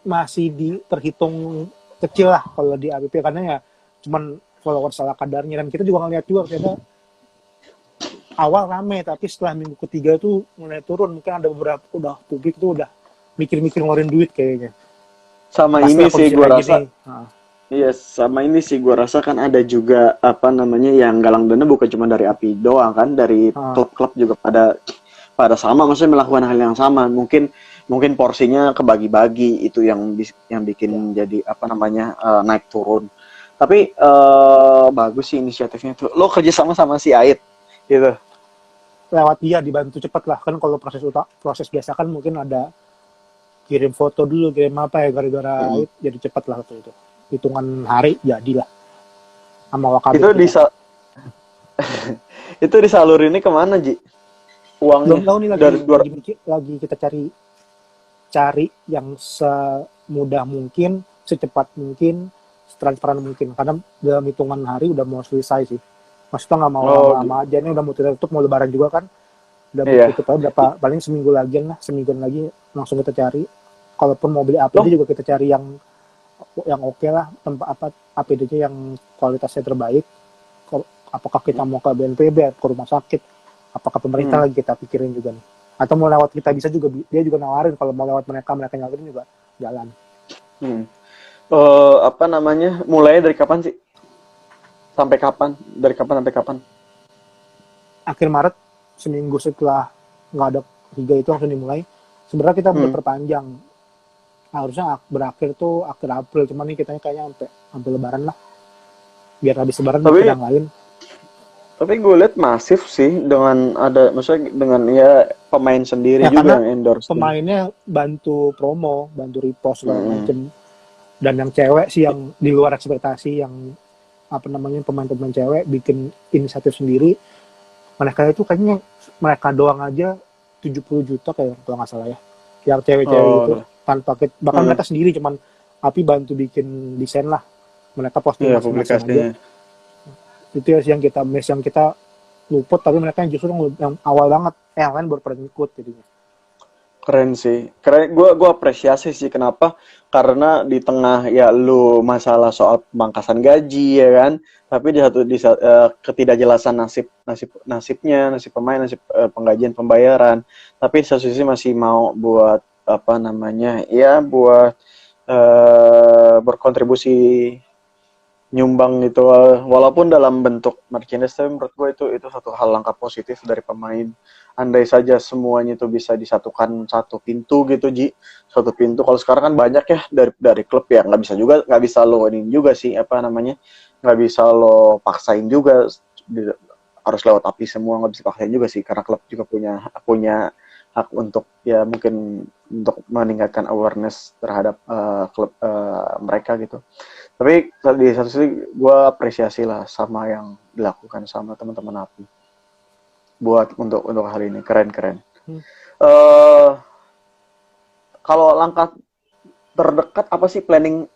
masih terhitung kecil lah kalau di APP, karena ya cuman follower salah kadarnya. Dan kita juga ngeliat juga ternyata awal rame, tapi setelah minggu ketiga tuh mulai turun. Mungkin ada beberapa udah publik tuh udah mikir-mikir ngeluarin duit kayaknya. Sama Pasti ini lah sih kondisi gue kayak rasa. gini. Nah, Iya, sama ini sih gue rasa kan ada juga apa namanya yang galang dana bukan cuma dari API doang kan, dari nah, klub-klub juga pada pada sama, maksudnya melakukan hal yang sama. Mungkin mungkin porsinya kebagi-bagi itu yang ya. bikin jadi apa namanya naik turun. Tapi bagus sih inisiatifnya tuh. Lo kerja sama sama si Ait gitu. Lewat dia dibantu cepet lah kan. Kalau proses biasa kan mungkin ada kirim foto dulu, kirim apa ya, gara-gara Hmm. jadi cepet lah waktu itu. Hitungan hari jadilah sama Itu Wakabit kita. bisa itu disalurinnya kemana Ji? Belum Uangnya tahu nih, dari dua. lagi kita cari yang semudah mungkin, secepat mungkin, setransparan mungkin. Karena dalam hitungan hari udah mau selesai sih. Maksudnya nggak mau Oh, lama-lama aja, ini udah mau tutup, mau lebaran juga kan. Udah mau iya. tutup aja berapa, paling seminggu lagi lah, semingguan lagi langsung kita cari. Kalaupun mau beli Lo APD juga kita cari yang oke lah, tempat apa APD-nya yang kualitasnya terbaik. Apakah kita mau ke BNPB, ke rumah sakit, apakah pemerintah hmm. lagi kita pikirin juga nih. Atau mau lewat kita bisa juga, dia juga nawarin kalau mau lewat mereka nawarin juga jalan. Hmm. Apa namanya? Mulai dari kapan sih? Sampai kapan? Dari kapan sampai kapan? Akhir Maret, seminggu setelah nggak ada liga itu langsung dimulai. Sebenarnya kita udah Hmm. perpanjang, harusnya berakhir tuh akhir April, cuman nih kitanya kayaknya sampai lebaran lah, biar habis lebaran Tapi mikir yang lain. tapi gue lihat masif sih dengan ada, maksudnya dengan ya pemain sendiri Ya juga karena yang endorse. pemainnya bantu promo, bantu repost segala Hmm. macem. Dan yang cewek sih yang di luar ekspektasi, yang apa namanya, pemain-pemain cewek bikin inisiatif sendiri. Mereka itu kayaknya mereka doang aja 70 juta kayak kalau nggak salah ya. Yang cewek-cewek itu Oh, tanpa bahkan hmm. mereka sendiri cuman Api bantu bikin desain lah. Mereka posting Iya masing-masing aja. publikasinya. Itu yang kita luput, tapi mereka yang justru yang awal banget, yang lain baru pada ngikut jadinya. Keren sih. Keren. Gue apresiasi sih. Kenapa? Karena di tengah ya lu masalah soal pemangkasan gaji ya kan. Tapi ketidakjelasan nasibnya, nasib pemain, nasib penggajian pembayaran. Tapi di satu sisi masih mau buat apa namanya? Ya buat berkontribusi nyumbang gitu, walaupun dalam bentuk merchandise. Tapi menurut gue itu satu hal langkah positif dari pemain. Andai saja semuanya itu bisa disatukan satu pintu gitu Ji, satu pintu. Kalau sekarang kan banyak ya dari klub ya, nggak bisa lo ini juga sih apa namanya, nggak bisa lo paksain juga harus lewat API semua, nggak bisa paksain juga sih karena klub juga punya punya hak untuk ya mungkin untuk meningkatkan awareness terhadap klub mereka gitu. Tapi di satu sisi gue apresiasi lah sama yang dilakukan sama teman-teman API buat untuk hal ini, keren. Uh, Kalau langkah terdekat apa sih planning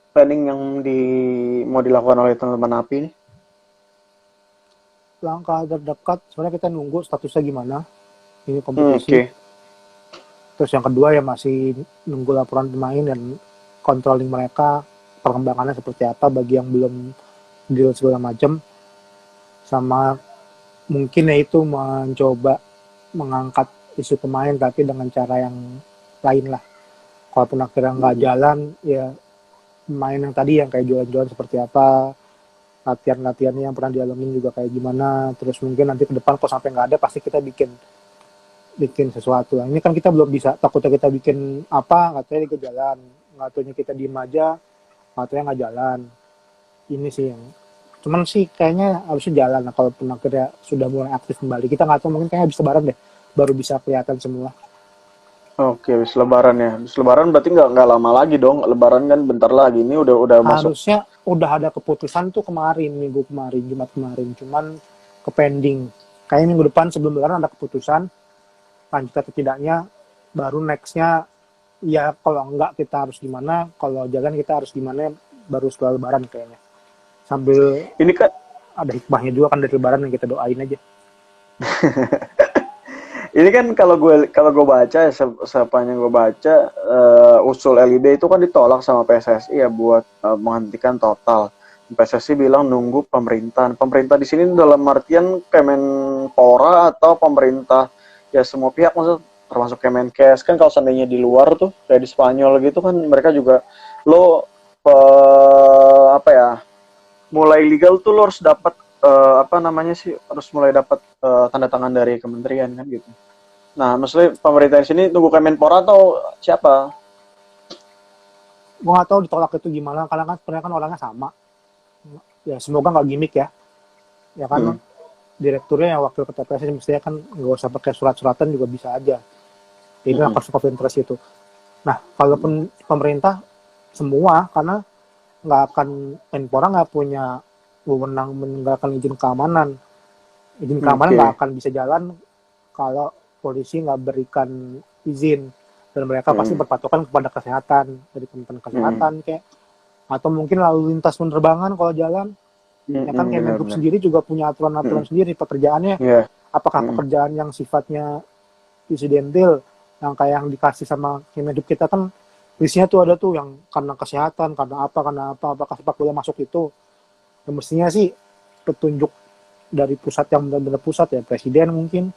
yang mau dilakukan oleh teman-teman API ini? Langkah terdekat sebenarnya kita nunggu statusnya gimana ini kompetisi. Okay. Terus yang kedua ya masih nunggu laporan pemain dan controlling mereka, perkembangannya seperti apa bagi yang belum deal segala macam. Sama mungkin ya itu mencoba mengangkat isu pemain tapi dengan cara yang lain lah. Kalaupun akhirnya nggak jalan, ya pemain yang tadi yang kayak jualan-jualan seperti apa, latihan-latihannya yang pernah dialamin juga kayak gimana. Terus mungkin nanti ke depan kok sampai nggak ada, pasti kita bikin sesuatu lah. Ini kan kita belum bisa, takutnya kita bikin apa, katanya dia jalan, nggak taunya kita diem aja, katanya nggak jalan. Ini sih yang cuman sih kayaknya harusnya jalan. Nah, kalaupun akhirnya sudah mulai aktif kembali, kita nggak tahu, mungkin kayaknya habis lebaran deh baru bisa kelihatan semua. Oke, habis lebaran ya. Habis lebaran berarti nggak lama lagi dong. Lebaran kan bentar lagi. Ini udah masuk. Harusnya udah ada keputusan tuh minggu kemarin, Jumat kemarin, cuman ke pending. Kayaknya minggu depan sebelum lebaran ada keputusan, lanjut atau tidaknya, baru nextnya ya kalau enggak kita harus gimana, kalau jalan kita harus gimana, baru setelah lebaran kayaknya. Sambil Ini kan ada hikmahnya juga kan dari lebaran yang kita doain aja. Ini kan kalau gue baca ya, sepanjang gue baca usul LIB itu kan ditolak sama PSSI ya buat menghentikan total. PSSI bilang nunggu pemerintahan. Pemerintah di sini dalam artian Kemenpora atau pemerintah ya semua pihak, maksud termasuk Kemenkes kan. Kalau seandainya di luar tuh kayak di Spanyol gitu kan mereka juga lo apa ya, mulai legal tuh lo harus dapat apa namanya sih, harus mulai dapat tanda tangan dari kementerian kan gitu. Nah, maksudnya pemerintah di sini tunggu Kemenpora atau siapa? Gue nggak tahu ditolak itu gimana, karena kan sebenarnya kan orangnya sama. Ya semoga nggak gimmick ya. Ya kan direkturnya yang wakil ketua PSSI mestinya kan nggak usah pakai surat-suratan juga bisa aja. Ini konflik of interest itu. Nah, kalaupun pemerintah semua, karena nggak akan, Menpora nggak punya wewenang meninggalkan izin keamanan. Izin keamanan nggak akan bisa jalan kalau polisi nggak berikan izin, dan mereka pasti berpatokan kepada kesehatan dari Kementerian Kesehatan kayak, atau mungkin lalu lintas penerbangan kalau jalan. Ya kan Kemenhub sendiri juga punya aturan-aturan sendiri pekerjaannya. Apakah pekerjaan yang sifatnya insidentil, yang kayak yang dikasih sama Kemenhub kita kan listnya tuh ada tuh yang karena kesehatan, karena apa, apakah sepak bola masuk itu. Ya, mestinya sih petunjuk dari pusat yang benar-benar pusat ya, presiden mungkin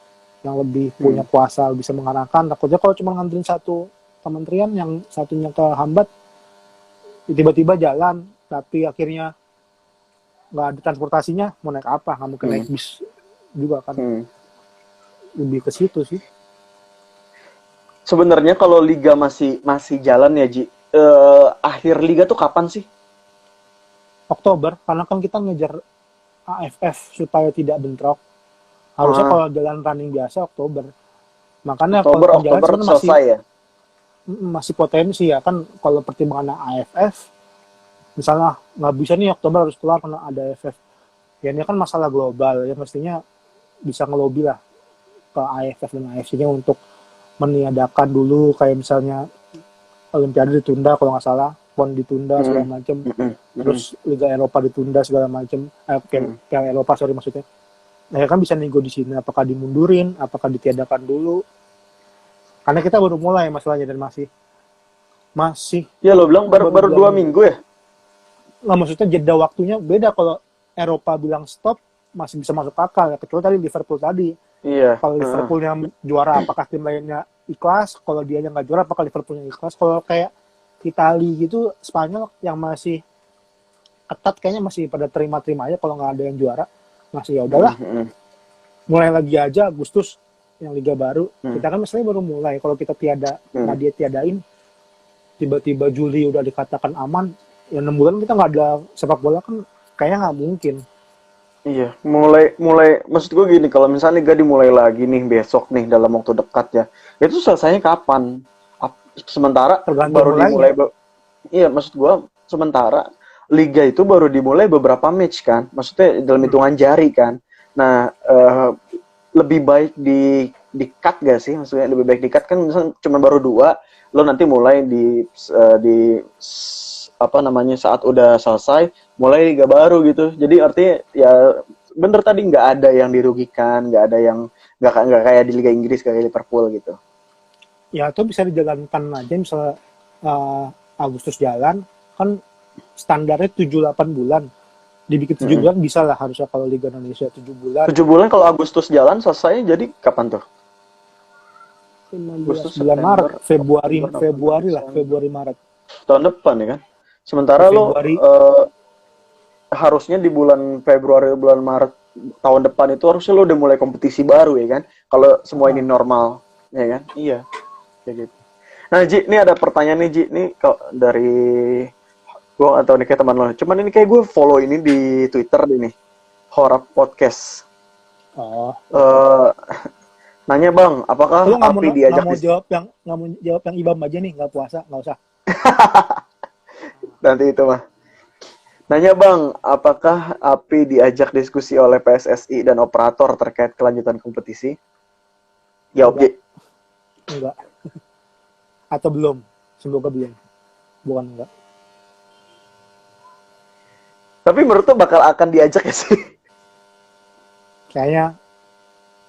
yang lebih punya kuasa bisa mengarahkan. Takutnya kalau cuma nganterin satu kementerian, yang satunya kehambat, tiba-tiba jalan tapi akhirnya nggak ada transportasinya, mau naik apa, nggak mungkin naik bis juga kan. Lebih ke situ sih. Sebenarnya kalau liga masih jalan ya Ji, akhir liga tuh kapan sih? Oktober, karena kan kita ngejar AFF supaya tidak bentrok. Harusnya kalau jalan running biasa Oktober. Makanya Oktober jalan selesai ya? Masih potensi ya kan, kalau pertimbangan AFF misalnya nggak bisa nih Oktober harus keluar karena ada AFF. Ya ini kan masalah global ya, mestinya bisa ngelobi lah ke AFF dan AFC-nya untuk meniadakan dulu, kayak misalnya Olimpiade ditunda kalau nggak salah, PON ditunda segala macam, terus Liga Eropa ditunda segala macam, Piala Eropa maksudnya. Nah ya kan bisa nego di sini, apakah dimundurin, apakah ditiadakan dulu, karena kita baru mulai masalahnya dan masih ya lo bilang baru 2 minggu ya. Nggak, maksudnya jeda waktunya beda. Kalau Eropa bilang stop masih bisa masuk akal ya, kecuali tadi Liverpool tadi. Iya. Kalau Liverpoolnya juara, apakah tim lainnya ikhlas? Kalau dia nggak juara, apakah Liverpoolnya ikhlas? Kalau kayak Italia gitu, Spanyol yang masih ketat kayaknya masih pada terima-terima aja kalau nggak ada yang juara. Masih ya udahlah. Mulai lagi aja Agustus yang liga baru. Kita kan misalnya baru mulai. Kalau kita nggak dia tiadain, tiba-tiba Juli udah dikatakan aman, ya 6 bulan kita nggak ada sepak bola kan kayaknya nggak mungkin. Iya, mulai maksud gue gini, kalau misalnya liga dimulai lagi nih besok nih dalam waktu dekat ya, itu selesainya kapan? Sementara tergantung baru dimulai, iya maksud gue sementara liga itu baru dimulai beberapa match kan, maksudnya dalam hitungan jari kan. Nah, lebih baik di cut gak sih? Maksudnya lebih baik di cut kan, misalnya cuma baru 2, lo nanti mulai di apa namanya, saat udah selesai mulai liga baru gitu. Jadi artinya ya bener tadi, nggak ada yang dirugikan, nggak ada yang nggak kayak di Liga Inggris kayak Liverpool gitu. Ya itu bisa dijalankan aja misalnya Agustus jalan kan standarnya 7-8 bulan, dibikin 7 bulan bisa lah harusnya kalau Liga Indonesia 7 bulan. 7 bulan kalau Agustus jalan selesai, jadi kapan tuh? 15 bulan Maret, Februari Maret. Tahun depan ya kan. Sementara lo harusnya di bulan Februari, bulan Maret tahun depan itu harusnya lo udah mulai kompetisi baru ya kan. Kalau semua ini normal, ya kan? Iya, kayak gitu. Nah Ji, ini ada pertanyaan nih Ji, nih dari gue atau nih kayak teman lo. Cuman ini kayak gue follow ini di Twitter nih, Horap Podcast. Nanya bang, apakah Api diajak nggak mau jawab yang Ibam aja nih, nggak puasa, nggak usah. Nanti itu mah. Nanya bang, apakah Api diajak diskusi oleh PSSI dan operator terkait kelanjutan kompetisi? Jawab Ji. Enggak. Atau belum? Semoga belum. Bukan enggak. Tapi menurut tuh bakal akan diajak ya sih? Kayaknya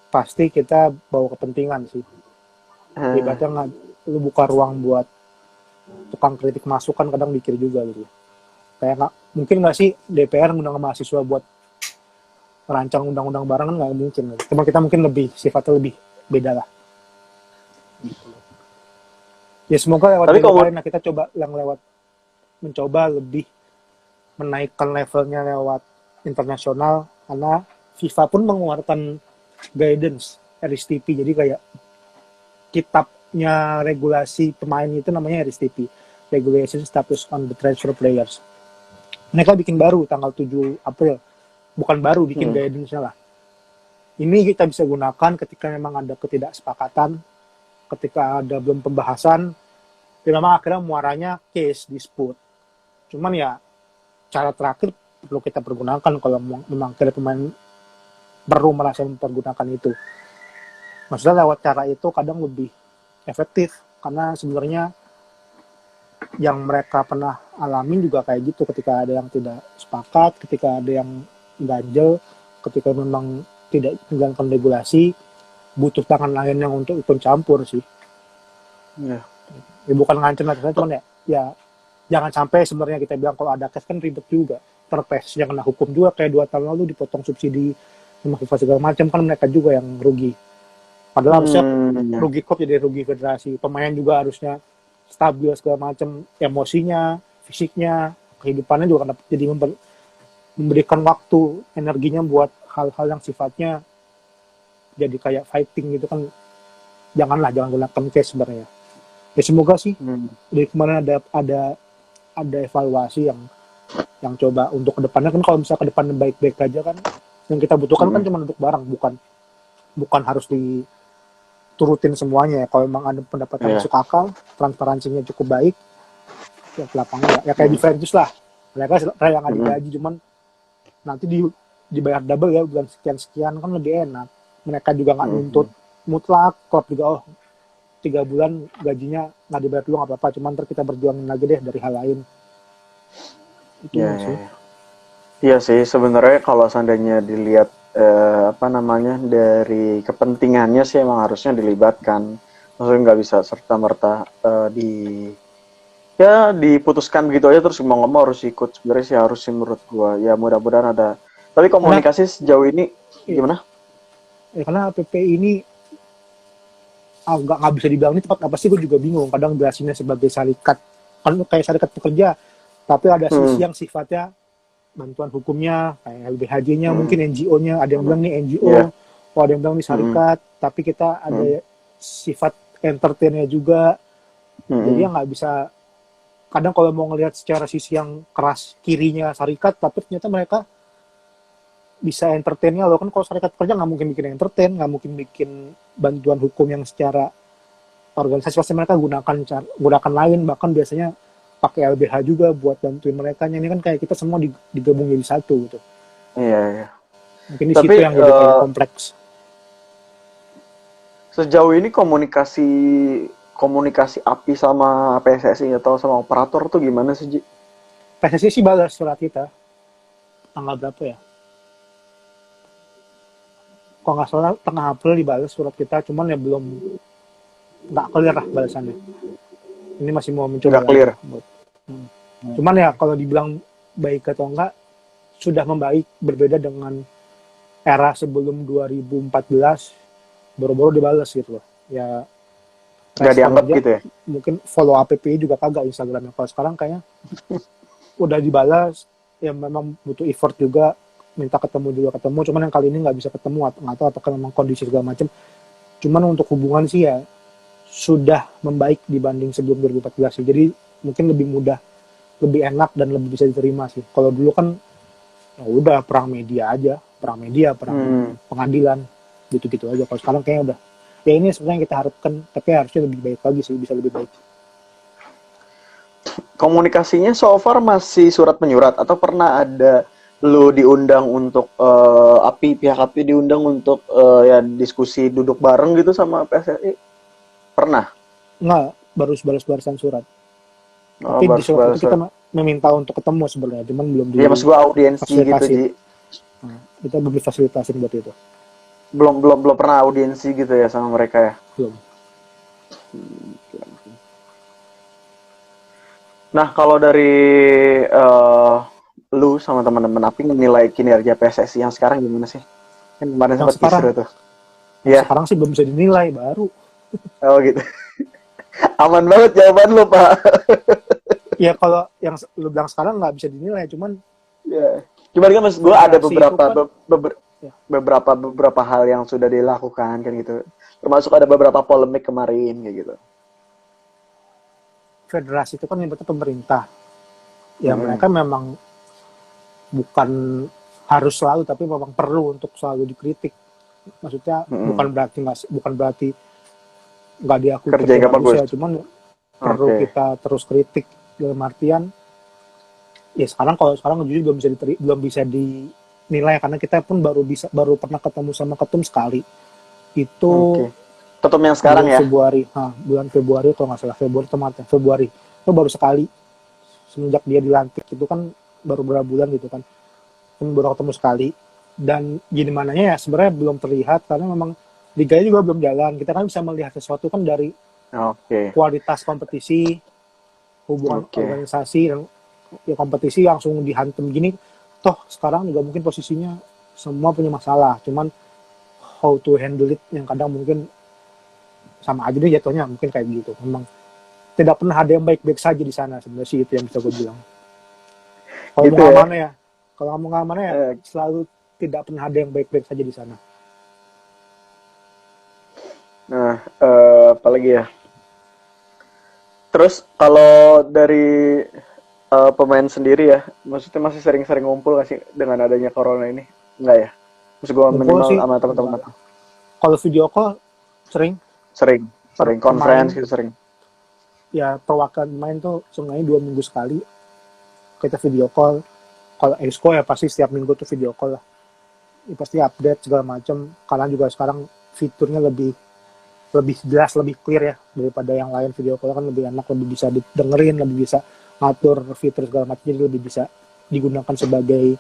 pasti kita bawa kepentingan sih. Ibaratnya nggak, lu buka ruang buat tukang kritik masukan, kadang mikir juga gitu. Kayak mungkin nggak sih DPR ngundang mahasiswa buat merancang undang-undang bareng, kan nggak mungkin. Cuma kita mungkin sifatnya lebih beda lah. Ya semoga lewat lain kita coba mencoba lebih menaikkan levelnya lewat internasional, karena FIFA pun mengeluarkan guidance RSTP, jadi kayak kitabnya regulasi pemain itu namanya RSTP, Regulation Status on the Transfer Players. Mereka bikin baru tanggal 7 April, bukan baru, bikin guidance-nya lah. Ini kita bisa gunakan ketika memang ada ketidaksepakatan, ketika ada belum pembahasan, ya memang akhirnya muaranya case dispute. Cuman ya cara terakhir perlu kita pergunakan kalau memang ada pemain perlu merasa mempergunakan itu. Maksudnya lewat cara itu kadang lebih efektif, karena sebenarnya yang mereka pernah alamin juga kayak gitu, ketika ada yang tidak sepakat, ketika ada yang ganjel, ketika memang tidak menjalankan regulasi, butuh tangan lain yang untuk ikut campur sih. Ya bukan ngancem aja, cuman ya jangan sampai sebenarnya kita bilang kalau ada case kan ribet juga, terpes yang kena hukum juga, kayak 2 tahun lalu dipotong subsidi sama FIFA segala macam, kan mereka juga yang rugi. Padahal harusnya rugi klub jadi rugi federasi, pemain juga harusnya stabil segala macam, emosinya, fisiknya, kehidupannya juga jadi memberikan waktu, energinya buat hal-hal yang sifatnya jadi kayak fighting gitu kan. Jangan gunakan case sebenarnya. Ya semoga sih dari kemarin ada evaluasi yang coba untuk kedepannya, kan kalau misalnya kedepannya baik-baik aja kan, yang kita butuhkan kan cuma untuk barang, bukan harus diturutin semuanya ya. Kalau memang ada pendapatan masuk akal, transparansinya cukup baik, ya ke lapangan ya kayak di Juventus lah, mereka yang nggak digaji, cuman nanti dibayar double ya bulan sekian kan lebih enak. Mereka juga nggak nuntut mutlak, klub juga 3 bulan gajinya nggak dibayar dulu nggak apa-apa, cuman ntar kita berjuangin lagi deh dari hal lain. Itu sih. Iya sih, sebenarnya kalau seandainya dilihat dari kepentingannya sih emang harusnya dilibatkan. Maksudnya nggak bisa serta-merta diputuskan begitu aja terus mau harus ikut. Sebenarnya sih harus sih menurut gua. Ya mudah-mudahan ada. Tapi komunikasi sejauh ini gimana? Ya karena APP ini nggak bisa dibilang ini tempat apa sih, gue juga bingung. Kadang jelasinnya sebagai syarikat, kan kayak syarikat pekerja, tapi ada sisi yang sifatnya bantuan hukumnya, kayak LBHJ-nya, mungkin NGO-nya, ada yang bilang nih NGO, ada yang bilang nih syarikat, tapi kita ada sifat entertain-nya juga, jadi ya nggak bisa, kadang kalau mau ngelihat secara sisi yang keras kirinya syarikat, tapi ternyata mereka bisa entertain-nya loh, kan kalau syarikat kerja nggak mungkin bikin entertain, nggak mungkin bikin bantuan hukum yang secara organisasi, pasti mereka gunakan lain, bahkan biasanya pakai LBH juga buat bantuin mereka. Ini kan kayak kita semua digabung jadi satu gitu. Iya. Mungkin di situ yang jadi paling kompleks. Sejauh ini komunikasi API sama PSSI atau sama operator tuh gimana sih, Ji? PSSI sih balas surat kita. Tanggal berapa ya? Kalau nggak salah tengah April dibalas surat kita, cuman ya belum, nggak clear lah balasannya. Ini masih mau mencoba. Nggak clear. Cuman ya kalau dibilang baik atau enggak, sudah membaik, berbeda dengan era sebelum 2014, baru-baru dibalas gitu loh. Ya nggak dianggap gitu ya? Mungkin follow APP juga kagak Instagramnya. Kalau sekarang kayaknya udah dibalas, ya memang butuh effort juga, minta ketemu, cuman yang kali ini nggak bisa ketemu, nggak tahu apakah memang kondisi segala macam. Cuman untuk hubungan sih ya sudah membaik dibanding sebelum 2014 sih. Jadi mungkin lebih mudah, lebih enak dan lebih bisa diterima sih. Kalau dulu kan ya udah perang media, perang pengadilan gitu-gitu aja. Kalau sekarang kayaknya udah, ya ini sebenarnya yang kita harapkan, tapi harusnya lebih baik lagi sih, bisa lebih baik. Komunikasinya so far masih surat menyurat atau pernah ada lu diundang untuk pihak API diundang untuk ya diskusi duduk bareng gitu sama PSSI? Pernah? Enggak, baru balasan surat. Tapi di surat itu kita meminta untuk ketemu sebenarnya, cuman belum ya maksud gua audiensi gitu, Ji. Nah, kita belum difasilitasin buat itu. belum pernah audiensi gitu ya sama mereka ya. Belum. Nah, kalau dari lu sama teman-teman Api nilai kinerja PSSI yang sekarang gimana sih? Kan kemarin Yang sempat sekarang, kisru tuh. Iya. sekarang sih belum bisa dinilai, baru. Oh gitu. Aman banget jawaban lu, Pak. Ya kalau yang lu bilang sekarang nggak bisa dinilai, cuman Ya. Cuman kan maksud gue ada federasi beberapa itu kan, ya, beberapa hal yang sudah dilakukan kan gitu. Termasuk ada beberapa polemik kemarin kayak gitu. federasi itu kan ibaratnya pemerintah. Ya mereka memang bukan harus selalu, tapi memang perlu untuk selalu dikritik. Maksudnya bukan berarti nggak diakui Kerja kerja nggak bagus bagus. ya, cuman perlu kita terus kritik dalam artian ya kalau sekarang jujur belum bisa dinilai karena kita pun baru pernah ketemu sama ketum sekali itu. Ketum yang sekarang ya? Bulan Februari kalau nggak salah, Februari itu baru sekali semenjak dia dilantik, itu kan baru beberapa bulan gitu kan, baru ketemu sekali. Dan gimana ya sebenarnya belum terlihat karena memang liganya juga belum jalan. Kita kan bisa melihat sesuatu kan dari kualitas kompetisi, hubungan organisasi, dan ya kompetisi langsung dihantam gini. Toh sekarang juga mungkin posisinya semua punya masalah, cuman how to handle it yang kadang mungkin sama aja deh jatuhnya, mungkin kayak gitu. Memang tidak pernah ada yang baik-baik saja di sana sebenarnya sih, itu yang bisa gue bilang. Kalau gitu mau ngamana ya, selalu tidak pernah ada yang baik-baik saja di sana. Nah, apalagi ya. Terus kalau dari pemain sendiri ya, maksudnya masih sering-sering ngumpul nggak sih dengan adanya corona ini? Enggak ya? Maksud gue minimal sama teman-teman. Kalau video call sering conference gitu sering. Ya perwakilan pemain tuh sebenarnya 2 minggu sekali kita video call. Kalau exco ya pasti setiap minggu tuh video call lah. Ya, pasti update segala macam. Karena juga sekarang fiturnya lebih jelas, lebih clear ya daripada yang lain. Video call kan lebih enak, lebih bisa didengerin, lebih bisa ngatur fitur segala macam, jadi lebih bisa digunakan sebagai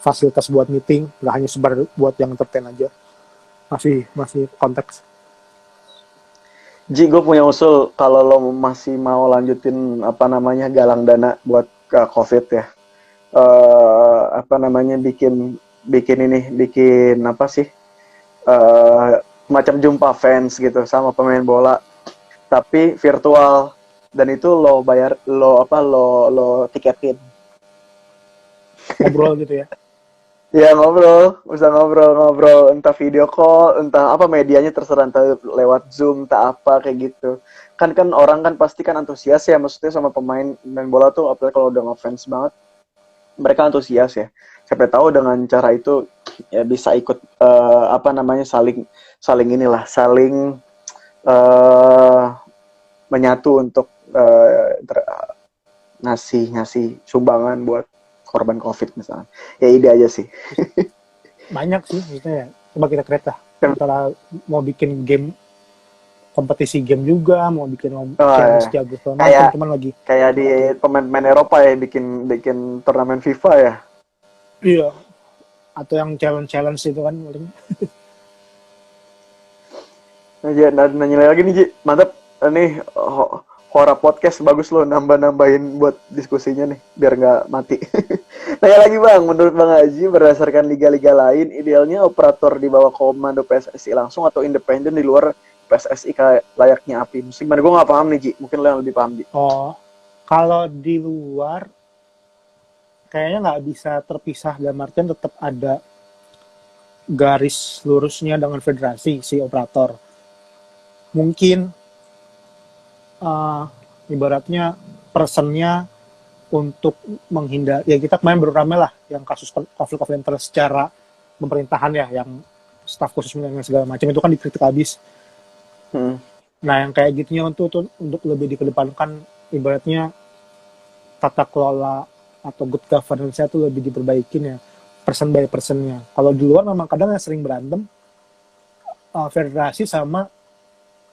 fasilitas buat meeting, nggak hanya sebar buat yang entertain aja. Masih konteks. Ji, gue punya usul kalau lo masih mau lanjutin galang dana buat COVID ya. Bikin macam jumpa fans gitu sama pemain bola tapi virtual, dan itu lo tiketin. Ngobrol gitu ya. Ya bisa ngobrol, entah video call, entah apa medianya terserah, entah lewat Zoom, entah apa kayak gitu. Kan orang kan pasti kan antusias ya, maksudnya sama pemain bola tuh, apalagi kalau udah ngefans banget, mereka antusias ya. Siapa tahu dengan cara itu ya bisa ikut saling menyatu untuk ngasih sumbangan buat korban COVID misalnya. Ya ide aja sih. Banyak sih maksudnya ya. Coba kita kereta. Antara mau bikin game, kompetisi game juga, mau bikin challenge jago macam, cuman lagi. Kayak di pemain Eropa ya, bikin turnamen FIFA ya. Iya. Atau yang challenge itu kan paling. Nanya lagi nih Ji, mantap. Nih Hora Podcast bagus loh, nambahin buat diskusinya nih biar nggak mati. Nanya lagi Bang, menurut Bang Haji berdasarkan liga-liga lain idealnya operator di bawah komando PSSI langsung atau independen di luar PSSI kayak layaknya API? Gimana, gue nggak paham nih Ji, mungkin lo yang lebih paham Ji. Oh, kalau di luar kayaknya nggak bisa terpisah, dalam artian tetap ada garis lurusnya dengan federasi si operator. Mungkin ibaratnya personnya untuk menghindar, ya kita kemarin baru rame lah yang kasus konflik of interest secara pemerintahan ya, yang staf khusus dan segala macam itu kan dikritik habis. Nah yang kayak gitunya untuk lebih dikedepankan, ibaratnya tata kelola atau good governance-nya itu lebih diperbaikin ya, person by personnya. Kalau di luar memang kadang sering berantem federasi sama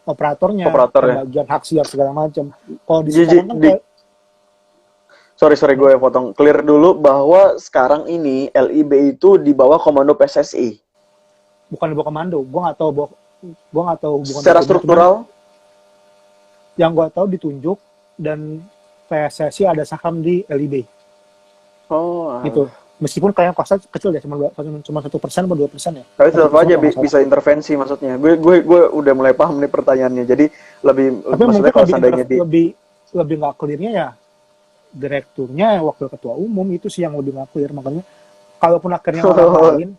operatornya, bagian hak siar segala macam. Kalau di sekarang kan sorry gue potong. Clear dulu bahwa sekarang ini LIB itu di bawah komando PSSI. bukan di bawah komando. Gue nggak tahu hubungan Secara hukumnya, cuman struktural, yang gue tahu ditunjuk dan PSSI ada saham di LIB oh, gitu. Meskipun kayak kuasa kecil ya, cuma 1% atau 2% ya. tapi tetap 1% aja kalau nggak salah. bisa intervensi maksudnya. Gue udah mulai paham nih pertanyaannya. Jadi lebih Tapi mungkin maksudnya kalau seandainya lebih nggak clear-nya ya direkturnya, wakil ketua umum itu sih yang lebih nggak clear. Makanya kalaupun akhirnya orang lain,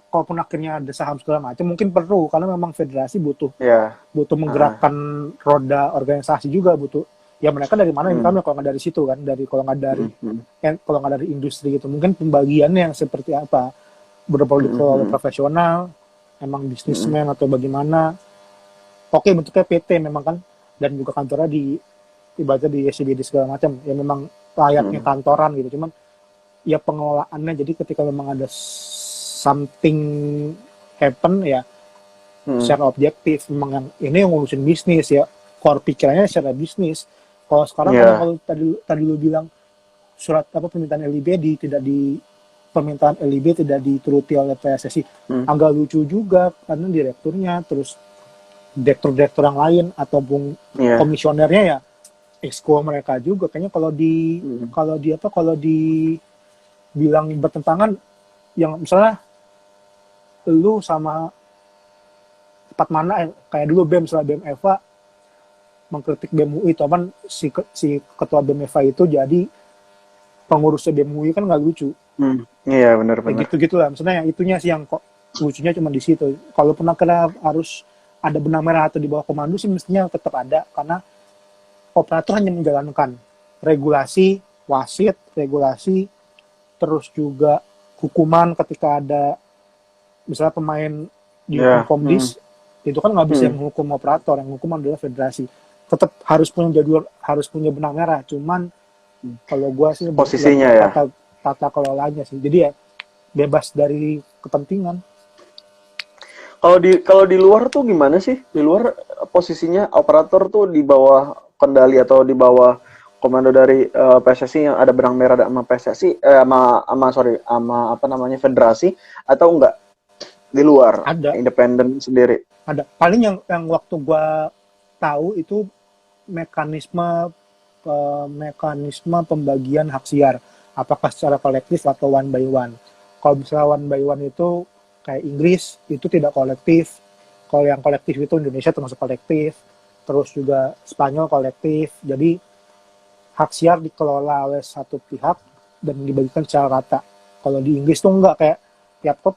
kalaupun akhirnya ada saham segala macam, mungkin perlu karena memang federasi butuh ya, menggerakkan roda organisasi juga, butuh ya mereka dari mana income kalau nggak dari situ kan, kalau nggak dari industri gitu, mungkin pembagiannya yang seperti apa, berproduk profesional, emang bisnismen atau bagaimana. Oke, bentuknya PT memang kan, dan juga kantornya ibaratnya di SCBD segala macam ya, memang layaknya kantoran gitu, cuman ya pengelolaannya, jadi ketika memang ada something happen ya secara objektif, memang yang ini yang ngurusin bisnis ya, core pikirannya secara bisnis. Kalau sekarang kalau tadi lu bilang surat permintaan LIB permintaan LIB tidak dituruti oleh PSSI, agak lucu juga karena direkturnya, terus direktur yang lain ataupun komisionernya ya exco mereka juga. Kayaknya kalau dibilang bertentangan, yang misalnya lu sama tempat mana kayak dulu misalnya BEM Eva mengkritik BEM UI, itu kan si ketua BEM Eva itu jadi pengurusnya BEM UI, kan nggak lucu. Iya benar. Gitu-gitulah. Maksudnya yang itunya sih yang kok lucunya cuma di situ. Kalau pernah kena harus ada benang merah atau di bawah komando sih mestinya tetap ada, karena operator hanya menjalankan regulasi wasit, regulasi, terus juga hukuman ketika ada misalnya pemain di komdis, itu kan nggak bisa yang hukum operator, yang hukum adalah federasi. Tetap harus punya jadwal, harus punya benang merah. Cuman kalau gue sih posisinya ya, tata kelolanya sih. Jadi ya bebas dari kepentingan. Kalau di luar tuh gimana sih? Di luar posisinya operator tuh di bawah kendali atau di bawah komando dari PSSI yang ada benang merah sama PSSI sama apa namanya federasi, atau enggak? Di luar ada independen sendiri. Ada. Paling yang waktu gua tahu itu mekanisme pembagian hak siar, apakah secara kolektif atau one by one. Kalau misalnya one by one itu kayak Inggris itu tidak kolektif. Kalau yang kolektif itu Indonesia termasuk kolektif. Terus juga Spanyol kolektif. Jadi hak siar dikelola oleh satu pihak dan dibagikan secara rata. Kalau di Inggris tuh enggak, kayak tiap klub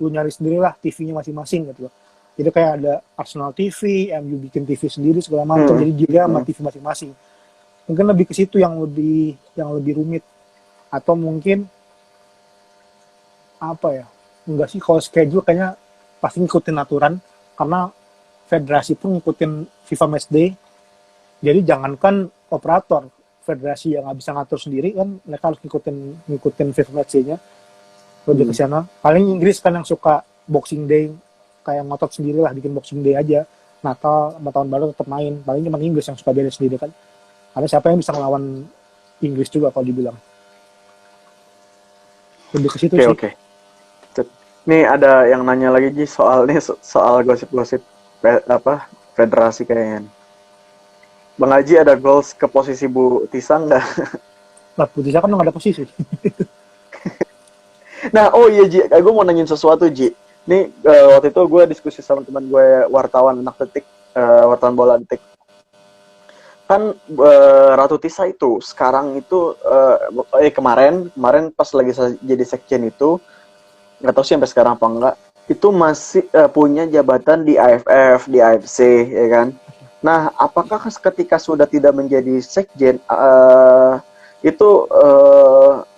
lu nyari sendirilah TV-nya masing-masing gitu loh. Jadi kayak ada Arsenal TV, MU bikin TV sendiri segala macam. Jadi dia sama TV masing-masing. Mungkin lebih ke situ yang lebih rumit. Atau mungkin apa ya? Enggak sih, kalau schedule kayaknya pasti ngikutin aturan, karena federasi pun ngikutin FIFA Matchday. Jadi jangankan operator, federasi yang nggak bisa ngatur sendiri kan, mereka harus ngikutin FIFA Matchday-nya. Lebih ke sana. Paling Inggris kan yang suka Boxing Day, kayak ngotot sendiri lah, bikin Boxing Day aja. Natal sama tahun baru tetap main. Paling cuma Inggris yang suka beda sendiri kan. Karena siapa yang bisa ngelawan Inggris juga kalau dibilang. Lebih ke situ sih. Oke. Nih ada yang nanya lagi Ji, soal gosip-gosip federasi kayaknya. Bang Haji ada goals ke posisi Bu Tisa nggak? Lah, Bu Tisa kan nggak ada posisi. Nah, oh iya Ji, gue mau nanyain sesuatu Ji. Nih waktu itu gue diskusi sama teman gue wartawan anak detik, wartawan bola detik. Kan Ratu Tisa itu sekarang itu kemarin pas lagi jadi sekjen itu, nggak tahu sih sampai sekarang apa enggak, itu masih punya jabatan di AFF, di AFC, ya kan? Nah, apakah ketika sudah tidak menjadi sekjen itu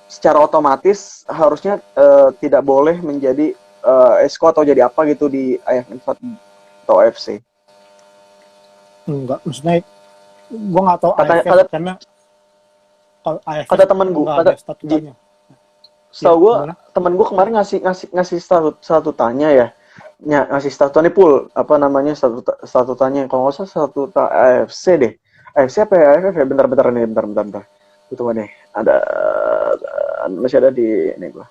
secara otomatis harusnya tidak boleh menjadi esko atau jadi apa gitu di AFF atau AFC? Enggak, maksudnya gue nggak tahu karena kalau AFF kata temen gue, setahu gue temen gue kemarin ngasih statutannya ya, ngasih statutannya full, apa namanya statutannya, kalau nggak salah statuta AFC deh, AFC apa ya AFF ya, bentar itu nih ada masih ada di ini gue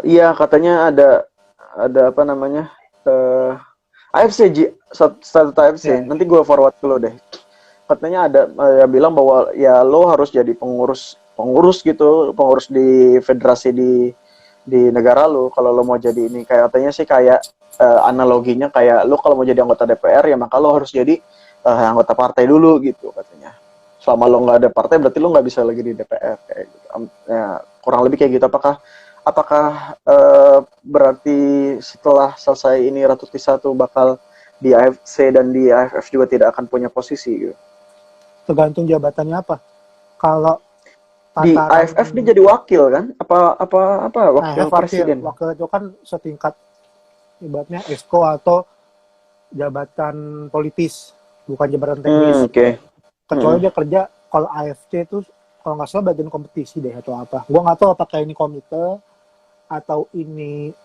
Iya katanya ada apa namanya AFC statuta AFC. Ya, Nanti gue forward ke lo deh. Katanya ada yang bilang bahwa ya lo harus jadi pengurus gitu, pengurus di federasi di negara lo kalau lo mau jadi ini. Kayak katanya sih kayak analoginya kayak lo kalau mau jadi anggota DPR ya maka lo harus jadi anggota partai dulu gitu katanya. Selama lo nggak ada partai berarti lo nggak bisa lagi di DPR kayak gitu. Ya, kurang lebih kayak gitu. Apakah berarti setelah selesai ini Ratu Tisa tuh bakal di AFC dan di AFF juga tidak akan punya posisi gitu? tergantung jabatannya apa. Kalau Di tataran AFF dia jadi wakil kan? Apa wakil AFF presiden? wakil itu kan setingkat ibaratnya exco atau jabatan politis, bukan jabatan teknis. Oke. Kecuali dia kerja, kalau AFC itu kalau nggak salah bagian kompetisi deh atau apa. Gua nggak tahu apakah ini komite atau ini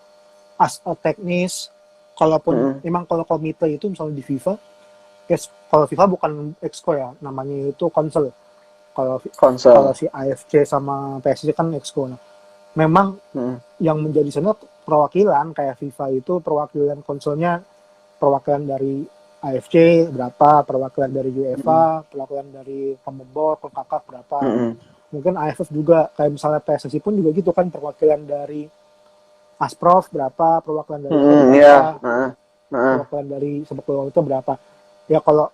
as a teknis. Kalaupun emang kalau komite itu misalnya di FIFA, kalau FIFA bukan exco ya, namanya itu council. Kalau Konsel. si AFC sama PSG kan exco. Nah, memang yang menjadi sana perwakilan kayak FIFA itu perwakilan konsolnya, perwakilan dari AFC berapa, perwakilan dari UEFA, perwakilan dari Conmebol, CONCACAF berapa. Mungkin AFF juga kayak misalnya PSSI pun juga gitu kan, perwakilan dari Asprof berapa, perwakilan dari berapa, perwakilan dari sepak bola itu berapa. Ya kalau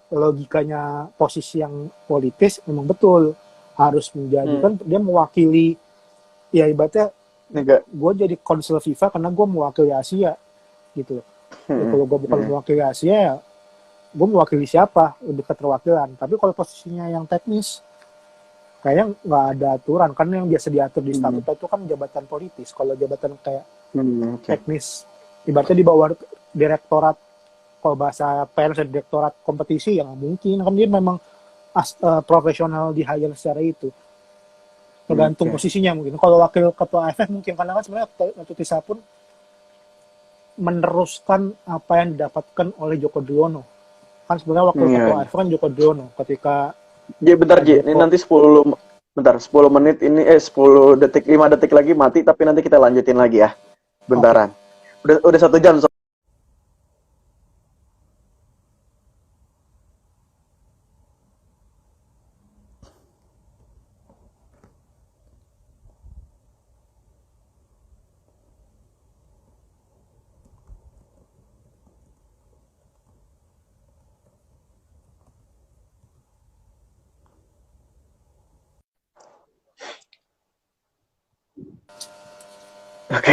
logikanya posisi yang politis memang betul harus menjadikan dia mewakili, ya ibaratnya gue jadi konsul FIFA karena gue mewakili Asia gitu. Ya, kalau gue bukan mewakili Asia ya gue mewakili siapa, lebih keterwakilan. Tapi kalau posisinya yang teknis kayaknya nggak ada aturan, karena yang biasa diatur di statuta itu kan jabatan politis. Kalau jabatan kayak teknis ibaratnya di bawah direktorat, kalau bahasa pers direktorat kompetisi yang mungkin kan dia memang profesional di hire secara itu. Tergantung posisinya mungkin. Kalau wakil ketua AFF mungkin, karena kan sebenarnya Ratu Tisa pun meneruskan apa yang didapatkan oleh Joko Driono. Kan sebenarnya wakil ketua AFF kan Joko Driono ketika bentar Ji, ini nanti 10 menit ini 10 detik 5 detik lagi mati, tapi nanti kita lanjutin lagi ya. Bentaran. Udah 1 jam.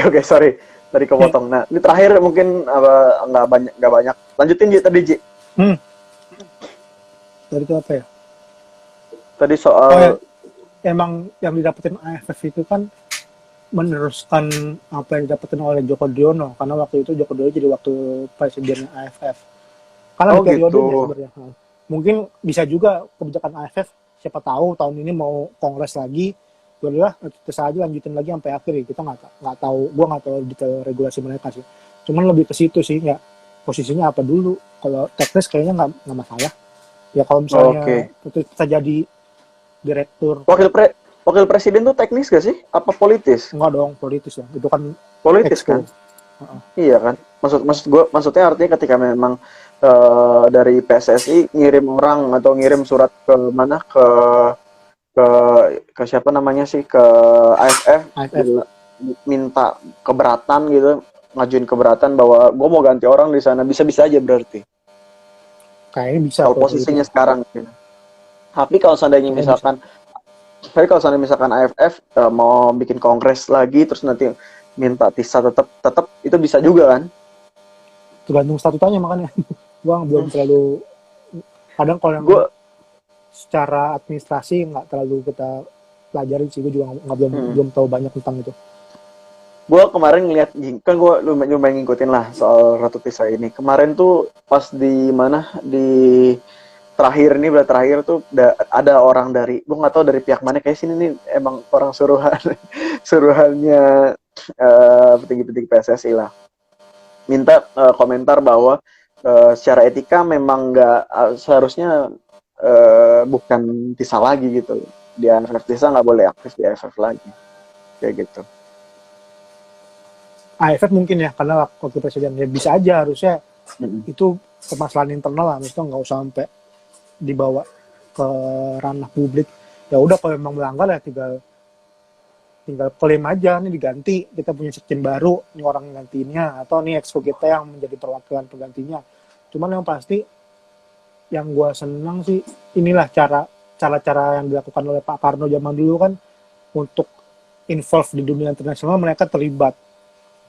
Oke, sorry. Tadi kepotong. Nah, ini terakhir mungkin nggak banyak. Lanjutin Ji tadi Ji. Tadi itu apa ya? Tadi soal emang yang didapetin AFF itu kan meneruskan apa yang didapetin oleh Joko Driono, karena waktu itu Joko Driono jadi waktu presiden AFF. Karena di periodenya sebenarnya. Mungkin bisa juga kebijakan AFF, siapa tahu tahun ini mau kongres lagi, udahlah terus aja lanjutin lagi sampai akhir. Kita nggak tahu, gue nggak tahu detail regulasi mereka sih. Cuman lebih ke situ sih, ya posisinya apa dulu. Kalau teknis kayaknya nggak masalah. Ya kalau misalnya kita jadi direktur, wakil presiden tuh teknis gak sih? Apa politis? Enggak dong, politis ya. Itu kan politis kan? Iya kan? Maksudnya artinya ketika memang dari PSSI ngirim orang atau ngirim surat ke mana ke siapa namanya sih, ke AFF. Minta keberatan gitu, ngajuin keberatan bahwa gue mau ganti orang di sana, bisa-bisa aja berarti. Kayaknya bisa. Kalau posisinya itu sekarang gitu. Tapi kalau seandainya misalkan AFF mau bikin kongres lagi terus nanti minta Tisa tetap itu bisa juga kan? Tergantung statutanya makanya. Gua belum terlalu, kadang kalau yang secara administrasi nggak terlalu kita pelajarin sih, gue juga belum tahu banyak tentang itu. Gue kemarin ngeliat, kan gue lumayan ngikutin lah soal Ratu Tisa ini. Kemarin tuh pas di terakhir tuh ada orang dari, gue nggak tahu dari pihak mana, kayak sini nih emang orang suruhannya petinggi-petinggi PSSI lah, minta komentar bahwa secara etika memang nggak seharusnya bukan Tisa lagi gitu, di AFF Tisa nggak boleh aktif di AFF lagi kayak gitu. AFF mungkin ya, karena wakil presiden ya bisa aja, harusnya Mm-mm. itu permasalahan internal lah, maksudnya nggak usah sampai dibawa ke ranah publik. Ya udah, kalau memang melanggar ya tinggal klaim aja, nih diganti, kita punya sekjen baru, ini orang gantinya, atau nih exco kita yang menjadi perwakilan penggantinya. Cuman yang pasti, yang gue senang sih, inilah cara-cara yang dilakukan oleh Pak Karno zaman dulu kan, untuk involve di dunia internasional, mereka terlibat.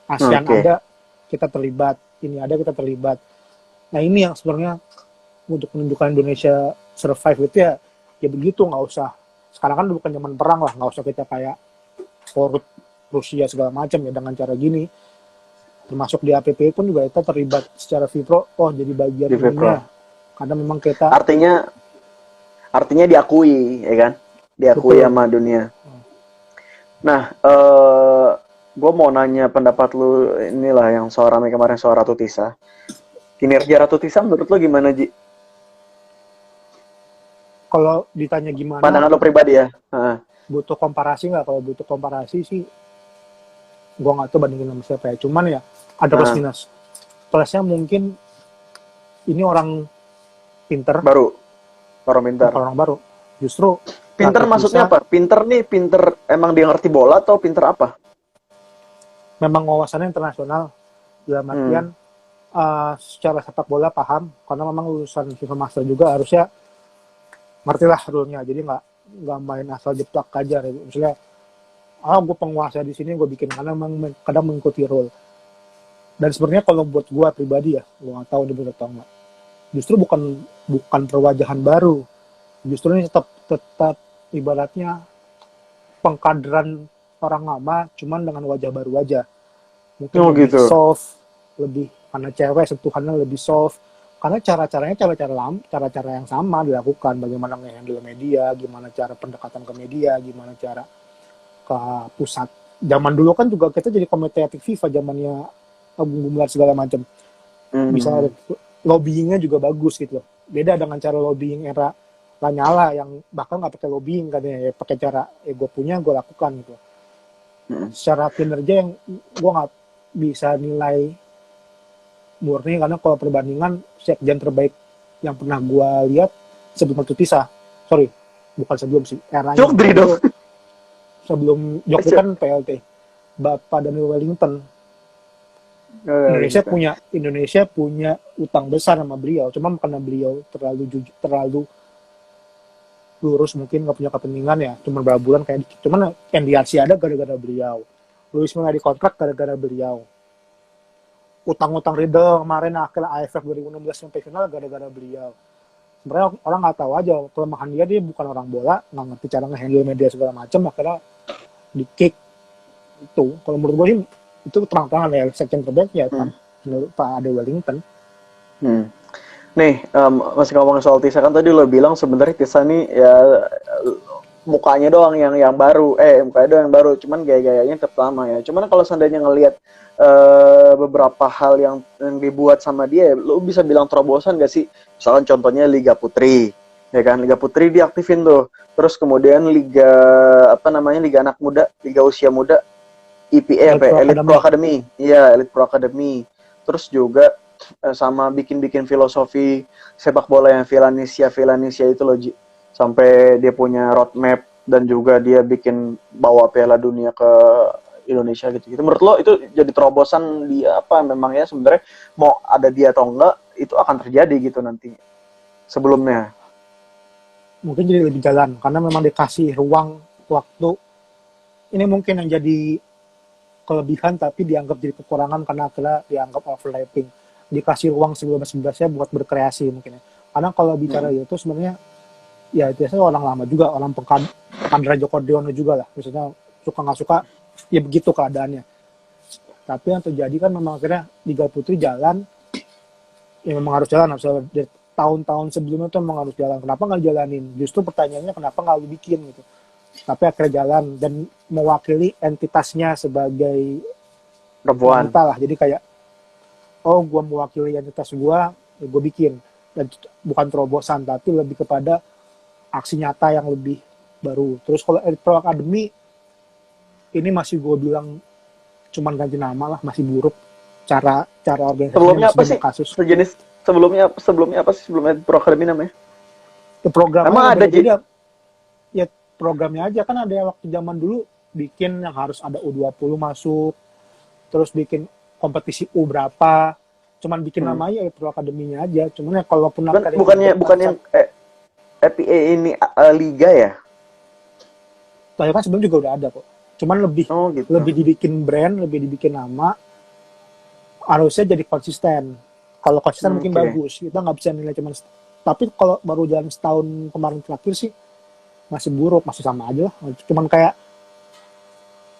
ASEAN Oke. ada, kita terlibat. Ini ada, kita terlibat. Nah ini yang sebenarnya untuk menunjukkan Indonesia survive itu ya begitu, nggak usah. Sekarang kan bukan zaman perang lah, nggak usah kita kayak korut Rusia segala macam ya dengan cara gini. Termasuk di APP pun juga kita terlibat secara FIPRO, jadi bagian Di Vipro. ininya. Karena memang kita Artinya diakui, ya kan? Diakui Betul. sama dunia. Nah, gue mau nanya pendapat lu inilah yang soal rame kemarin soal Ratu Tisa. Kinerja Ratu Tisa menurut lu gimana, Ji? kalau ditanya gimana, Pandangan lu pribadi ya? butuh komparasi nggak? Kalau butuh komparasi sih, gue nggak tahu bandingin sama siapa ya. Cuman ya ada plus minus. Plusnya mungkin ini orang pinter, Baru pintar. bukan orang baru. Justru Pinter Ratu maksudnya Tisa apa? Pinter emang dia ngerti bola atau pinter apa? memang wawasannya internasional, dalam artian secara sepak bola paham, karena memang lulusan FIFA Master juga, harusnya ngerti lah rule-nya. Jadi nggak main asal jeplak aja gitu. Misalnya, gue penguasa di sini, gue bikin, karena memang kadang mengikuti rule. Dan sebenarnya kalau buat gue pribadi ya, gue nggak tahu dia benar atau nggak. Justru bukan perwajahan baru. Justru ini tetap ibaratnya pengkaderan orang lama, cuman dengan wajah baru aja. Mungkin lebih gitu. soft, lebih karena cewek sentuhannya lebih soft. Karena cara-caranya cara-cara yang sama dilakukan. Bagaimana nge-handle media, gimana cara pendekatan ke media, gimana cara ke pusat. Zaman dulu kan juga kita jadi komite etik FIFA, zamannya Agung Gumelar segala macam. Bisa lobbyingnya juga bagus gitu loh. Beda dengan cara lobbying era Lanyala yang bahkan nggak pakai lobbying katanya, ya pakai cara gue punya gue lakukan gitu. Secara kinerja yang gue nggak bisa nilai murni, karena kalau perbandingan sekjen terbaik yang pernah gue lihat sebelum Ratu Tisa, bukan sebelum sih, eranya Jokdri dong. sebelum Jokdri kan PLT, Bapak Daniel Wellington. Indonesia punya utang besar sama beliau, cuma karena beliau terlalu lurus, mungkin nggak punya kepentingan ya, cuma beberapa bulan kayak dikit. Cuman NDRC ada gara-gara beliau, Luis Milla di kontrak gara-gara beliau, utang-utang Riedel kemarin akhirnya AFF 2016 sampai final gara-gara beliau. Sebenarnya orang nggak tahu aja kelemahan dia bukan orang bola, nggak ngerti cara nge-handle media segala macam, akhirnya di kick. Itu kalau menurut gue itu terang-terangan ya sekjen terbaik ya menurut Pak Ade Wellington. Nih, masih ngomongin soal Tisa, kan tadi lo bilang sebenarnya Tisa nih ya mukanya doang yang baru, mukanya doang yang baru, cuman gaya-gayanya tetap lama ya. Cuman kalau seandainya ngelihat beberapa hal yang dibuat sama dia, lo bisa bilang terobosan gak sih? Misalkan contohnya Liga Putri, ya kan? Liga Putri diaktifin tuh. Terus kemudian Liga Anak Muda, Liga Usia Muda, IPA, Elite Pro Academy. Iya, Elite Pro Academy. Terus juga sama bikin filosofi sepak bola yang Villanusia itu loh, Ji. Sampai dia punya roadmap dan juga dia bikin bawa Piala Dunia ke Indonesia gitu. Menurut lo itu jadi terobosan dia apa memang ya sebenarnya mau ada dia atau enggak itu akan terjadi gitu nanti sebelumnya? Mungkin jadi lebih jalan karena memang dikasih ruang waktu. Ini mungkin yang jadi kelebihan tapi dianggap jadi kekurangan karena akhirnya dianggap overlapping. Dikasih ruang 11-11-nya buat berkreasi mungkin ya. Karena kalau bicara itu sebenarnya ya biasanya orang lama juga, orang pengkaderan Joko Driono juga lah. Misalnya suka nggak suka, ya begitu keadaannya. Tapi yang terjadi kan memang akhirnya Liga Putri jalan, ya memang harus jalan. Dari tahun-tahun sebelumnya tuh memang harus jalan. Kenapa nggak jalanin? Justru pertanyaannya kenapa nggak dibikin gitu. Tapi akhirnya jalan dan mewakili entitasnya sebagai perempuan wanita lah. Jadi kayak, gue mewakili entitas gue, ya gue bikin. Dan bukan terobosan, tapi lebih kepada aksi nyata yang lebih baru. Terus kalau Elite Pro Academy, ini masih gue bilang cuman ganti nama lah, masih buruk cara organisasinya, Sebelumnya apa masih sih? banyak kasus. Sejenis sebelumnya apa sih sebelumnya Pro Academy namanya? Ya, programnya Emang yang ada beda-beda. Ya programnya aja kan ada yang waktu zaman dulu bikin yang harus ada U20 masuk, terus bikin kompetisi U berapa, cuman bikin namanya ya Pro Akademinya aja. Cuman ya kalaupun Bukan yang EPA ini liga ya? Tapi kan sebelum juga udah ada kok. Cuman Gitu. lebih dibikin brand, lebih dibikin nama, harusnya jadi konsisten. Kalau konsisten mungkin bagus. Kita nggak bisa nilai cuman. Tapi kalau baru jalan setahun kemarin terakhir sih masih buruk, masih sama aja lah. Cuman kayak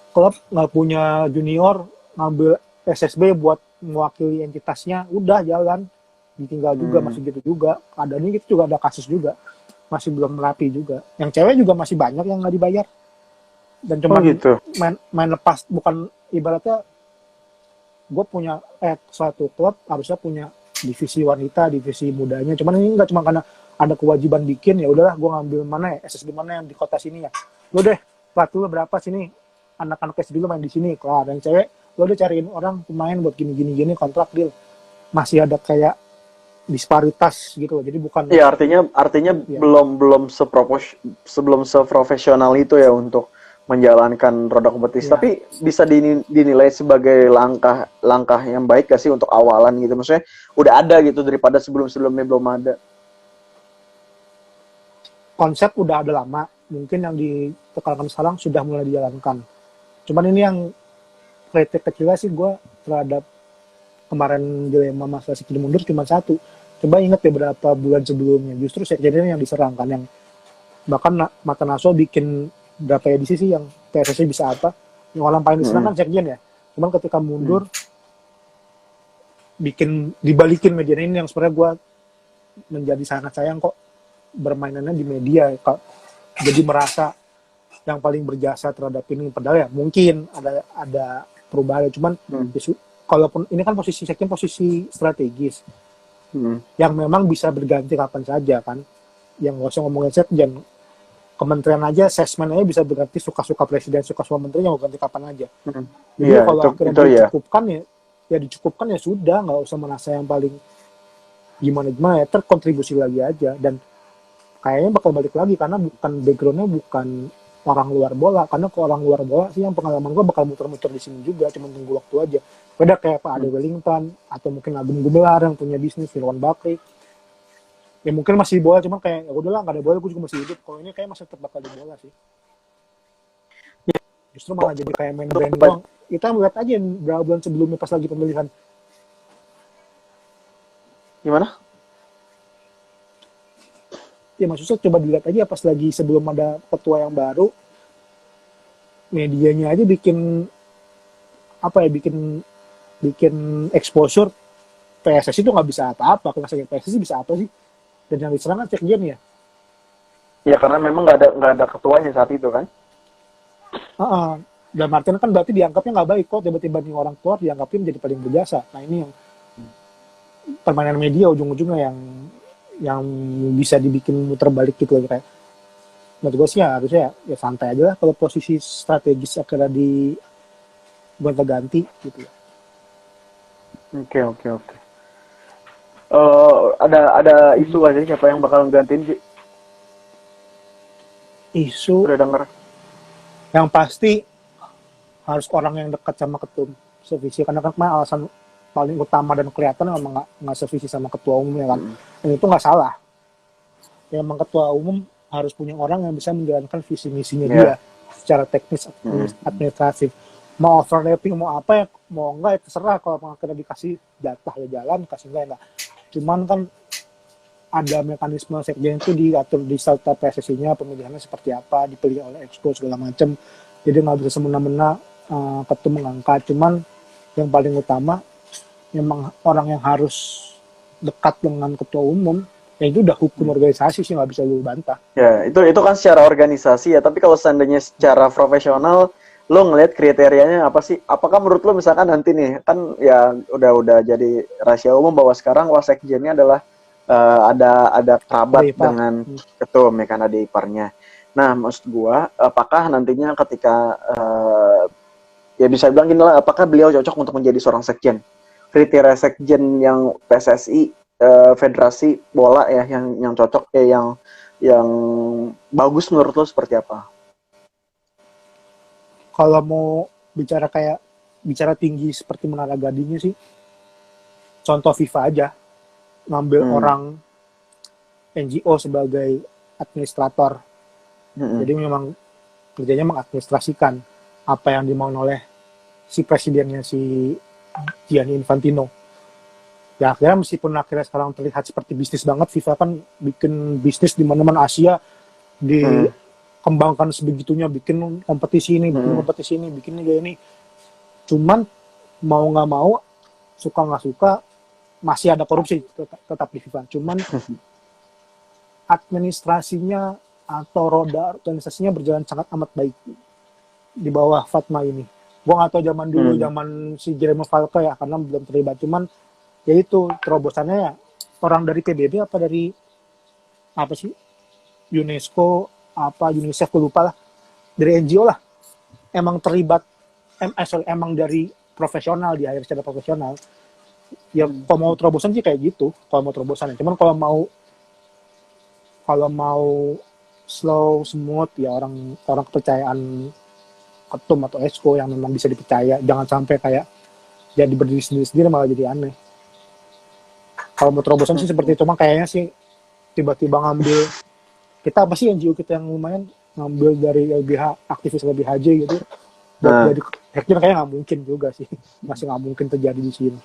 klub nggak punya junior, ngambil SSB buat mewakili entitasnya, udah jalan. Ditinggal juga, masih gitu juga. Keadaannya gitu juga ada kasus juga. Masih belum rapi juga. Yang cewek juga masih banyak yang nggak dibayar. Dan cuma gitu. main lepas, bukan ibaratnya gue punya suatu klub harusnya punya divisi wanita, divisi mudanya. Cuman ini nggak cuma karena ada kewajiban bikin, ya udahlah gue ngambil mana ya SSB mana yang di kota sini ya. Lo deh pelatih lo berapa sini, anak-anak SSB lo main di sini. Kelar. Dan cewek lo udah cariin orang pemain buat gini kontrak deal. Masih ada kayak disparitas gitu. Jadi bukan. Ya artinya ya. belum seprofesional itu ya untuk menjalankan roda kompetisi. Ya. Tapi bisa dinilai sebagai langkah yang baik gak sih untuk awalan gitu. Maksudnya udah ada gitu daripada sebelumnya belum ada. Konsep udah ada lama. Mungkin yang ditekankan sekarang sudah mulai dijalankan. Cuman ini yang kritik kecilnya sih gue terhadap kemarin dilema masalah Sekjen mundur cuma satu. Coba ingat ya beberapa bulan sebelumnya. Justru Sekjennya yang diserangkan. Yang bahkan Mata Naso bikin berapa edisi sih yang PSSI bisa apa. Yang orang paling diserang kan Sekjen ya. Cuman ketika mundur, dibalikin media ini yang sebenarnya gue menjadi sangat sayang kok bermainannya di media. Jadi merasa yang paling berjasa terhadap ini. Padahal ya mungkin ada perubahan. Cuman kalaupun ini kan posisi Sekjen posisi strategis. Yang memang bisa berganti kapan saja kan. Yang nggak usah ngomongin Sekjen. Kementerian aja, sesmen aja bisa berganti suka-suka presiden, suka-suka menterinya mau ganti kapan aja. Jadi kalau akhirnya dicukupkan ya sudah, nggak usah merasa yang paling gimana ya, terkontribusi lagi aja. Dan kayaknya bakal balik lagi karena backgroundnya bukan orang luar bola, karena ke orang luar bola sih yang pengalaman gue bakal muter-muter di sini juga, cuma tunggu waktu aja. Beda kayak Pak Ade Wellington atau mungkin Agung Gumelar yang punya bisnis, Firwan Bakri. Ya mungkin masih bola, cuma kayak ya udahlah nggak ada bola, gue juga masih hidup. Kalau ini kayak masih tetap bakal di bola sih. Justru malah jadi kayak main brand doang. Kita melihat aja berapa bulan sebelumnya pas lagi pemilihan. Gimana? Ya maksudnya coba dilihat aja pas lagi sebelum ada ketua yang baru, medianya aja bikin exposure PSSI itu nggak bisa apa-apa. Kalau saya PSSI bisa apa sih? Dan yang diserang kan Sekjen ya. Ya karena memang nggak ada ketuanya saat itu kan. Dan Martin kan berarti dianggapnya nggak baik kok, tiba-tiba nih orang keluar dianggapnya menjadi paling berjasa. Nah ini yang permainan media ujung-ujungnya yang bisa dibikin muter balik gitu loh. Kayak menurut gue sih ya harusnya ya santai aja lah kalau posisi strategis akhirnya di gonta-ganti gitu ya. Oke. Ada isu aja siapa yang bakal gantiin sih? Isu udah denger? Yang pasti harus orang yang dekat sama ketum sevisi, karena kan alasan paling utama dan kelihatan memang nggak sevisi sama ketua umumnya kan. Dan itu nggak salah. Ya, memang ketua umum harus punya orang yang bisa menjalankan visi misinya dia secara teknis administratif. Mau overlapping mau apa ya, mau enggak ya terserah. Kalau akhirnya dikasih jatah ya jalan, kasih enggak. Cuman kan ada mekanisme sekjen itu diatur di statuta PSSI-nya, pemilihannya seperti apa, dipilih oleh exco segala macam. Jadi nggak bisa semena-mena ketum mengangkat. Cuman yang paling utama memang orang yang harus dekat dengan ketua umum, ya itu udah hukum organisasi sih, nggak bisa lu bantah. Ya itu kan secara organisasi ya. Tapi kalau seandainya secara profesional, lo ngelihat kriterianya apa sih? Apakah menurut lo misalkan nanti nih kan ya udah jadi rahasia umum bahwa sekarang wasekjennya adalah ada kerabat dengan ketum ya kan, ada iparnya. Nah maksud gua apakah nantinya ketika ya bisa bilang gini lah, apakah beliau cocok untuk menjadi seorang sekjen? Kriteria sekjen yang PSSI, federasi bola ya, yang cocok yang bagus menurut lo seperti apa? Kalau mau bicara tinggi seperti Menara Gadingnya sih, contoh FIFA aja, ngambil orang NGO sebagai administrator. Jadi memang kerjanya mengadministrasikan apa yang dimau oleh si presidennya, si Gianni Infantino. Ya akhirnya meskipun akhirnya sekarang terlihat seperti bisnis banget, FIFA kan bikin bisnis di mana-mana Asia, dikembangkan sebegitunya, bikin kompetisi ini, bikin ini. Cuman mau nggak mau, suka nggak suka, masih ada korupsi tetap di FIFA. Cuman administrasinya atau roda organisasinya berjalan sangat amat baik di bawah Fatma ini. Gua nggak tahu zaman dulu, zaman si Jeremy Falco ya, karena belum terlibat. Cuman ya itu terobosannya ya orang dari PBB apa dari apa sih, UNESCO apa UNICEF, gue lupa lah, dari NGO lah, emang terlibat, emang dari profesional, di akhir secara profesional. Ya kalau mau terobosan sih kayak gitu, kalau mau terobosan. Cuman kalau mau slow smooth ya orang kepercayaan ketum atau exco yang memang bisa dipercaya, jangan sampai kayak jadi berdiri sendiri malah jadi aneh. Kalau mau terobosan sih seperti itu, mah kayaknya sih tiba-tiba ngambil, kita apa sih NGO kita yang lumayan ngambil dari LBH, aktivis LBHJ gitu, buat jadi sekjen, kayaknya nggak mungkin juga sih, masih nggak mungkin terjadi di sini.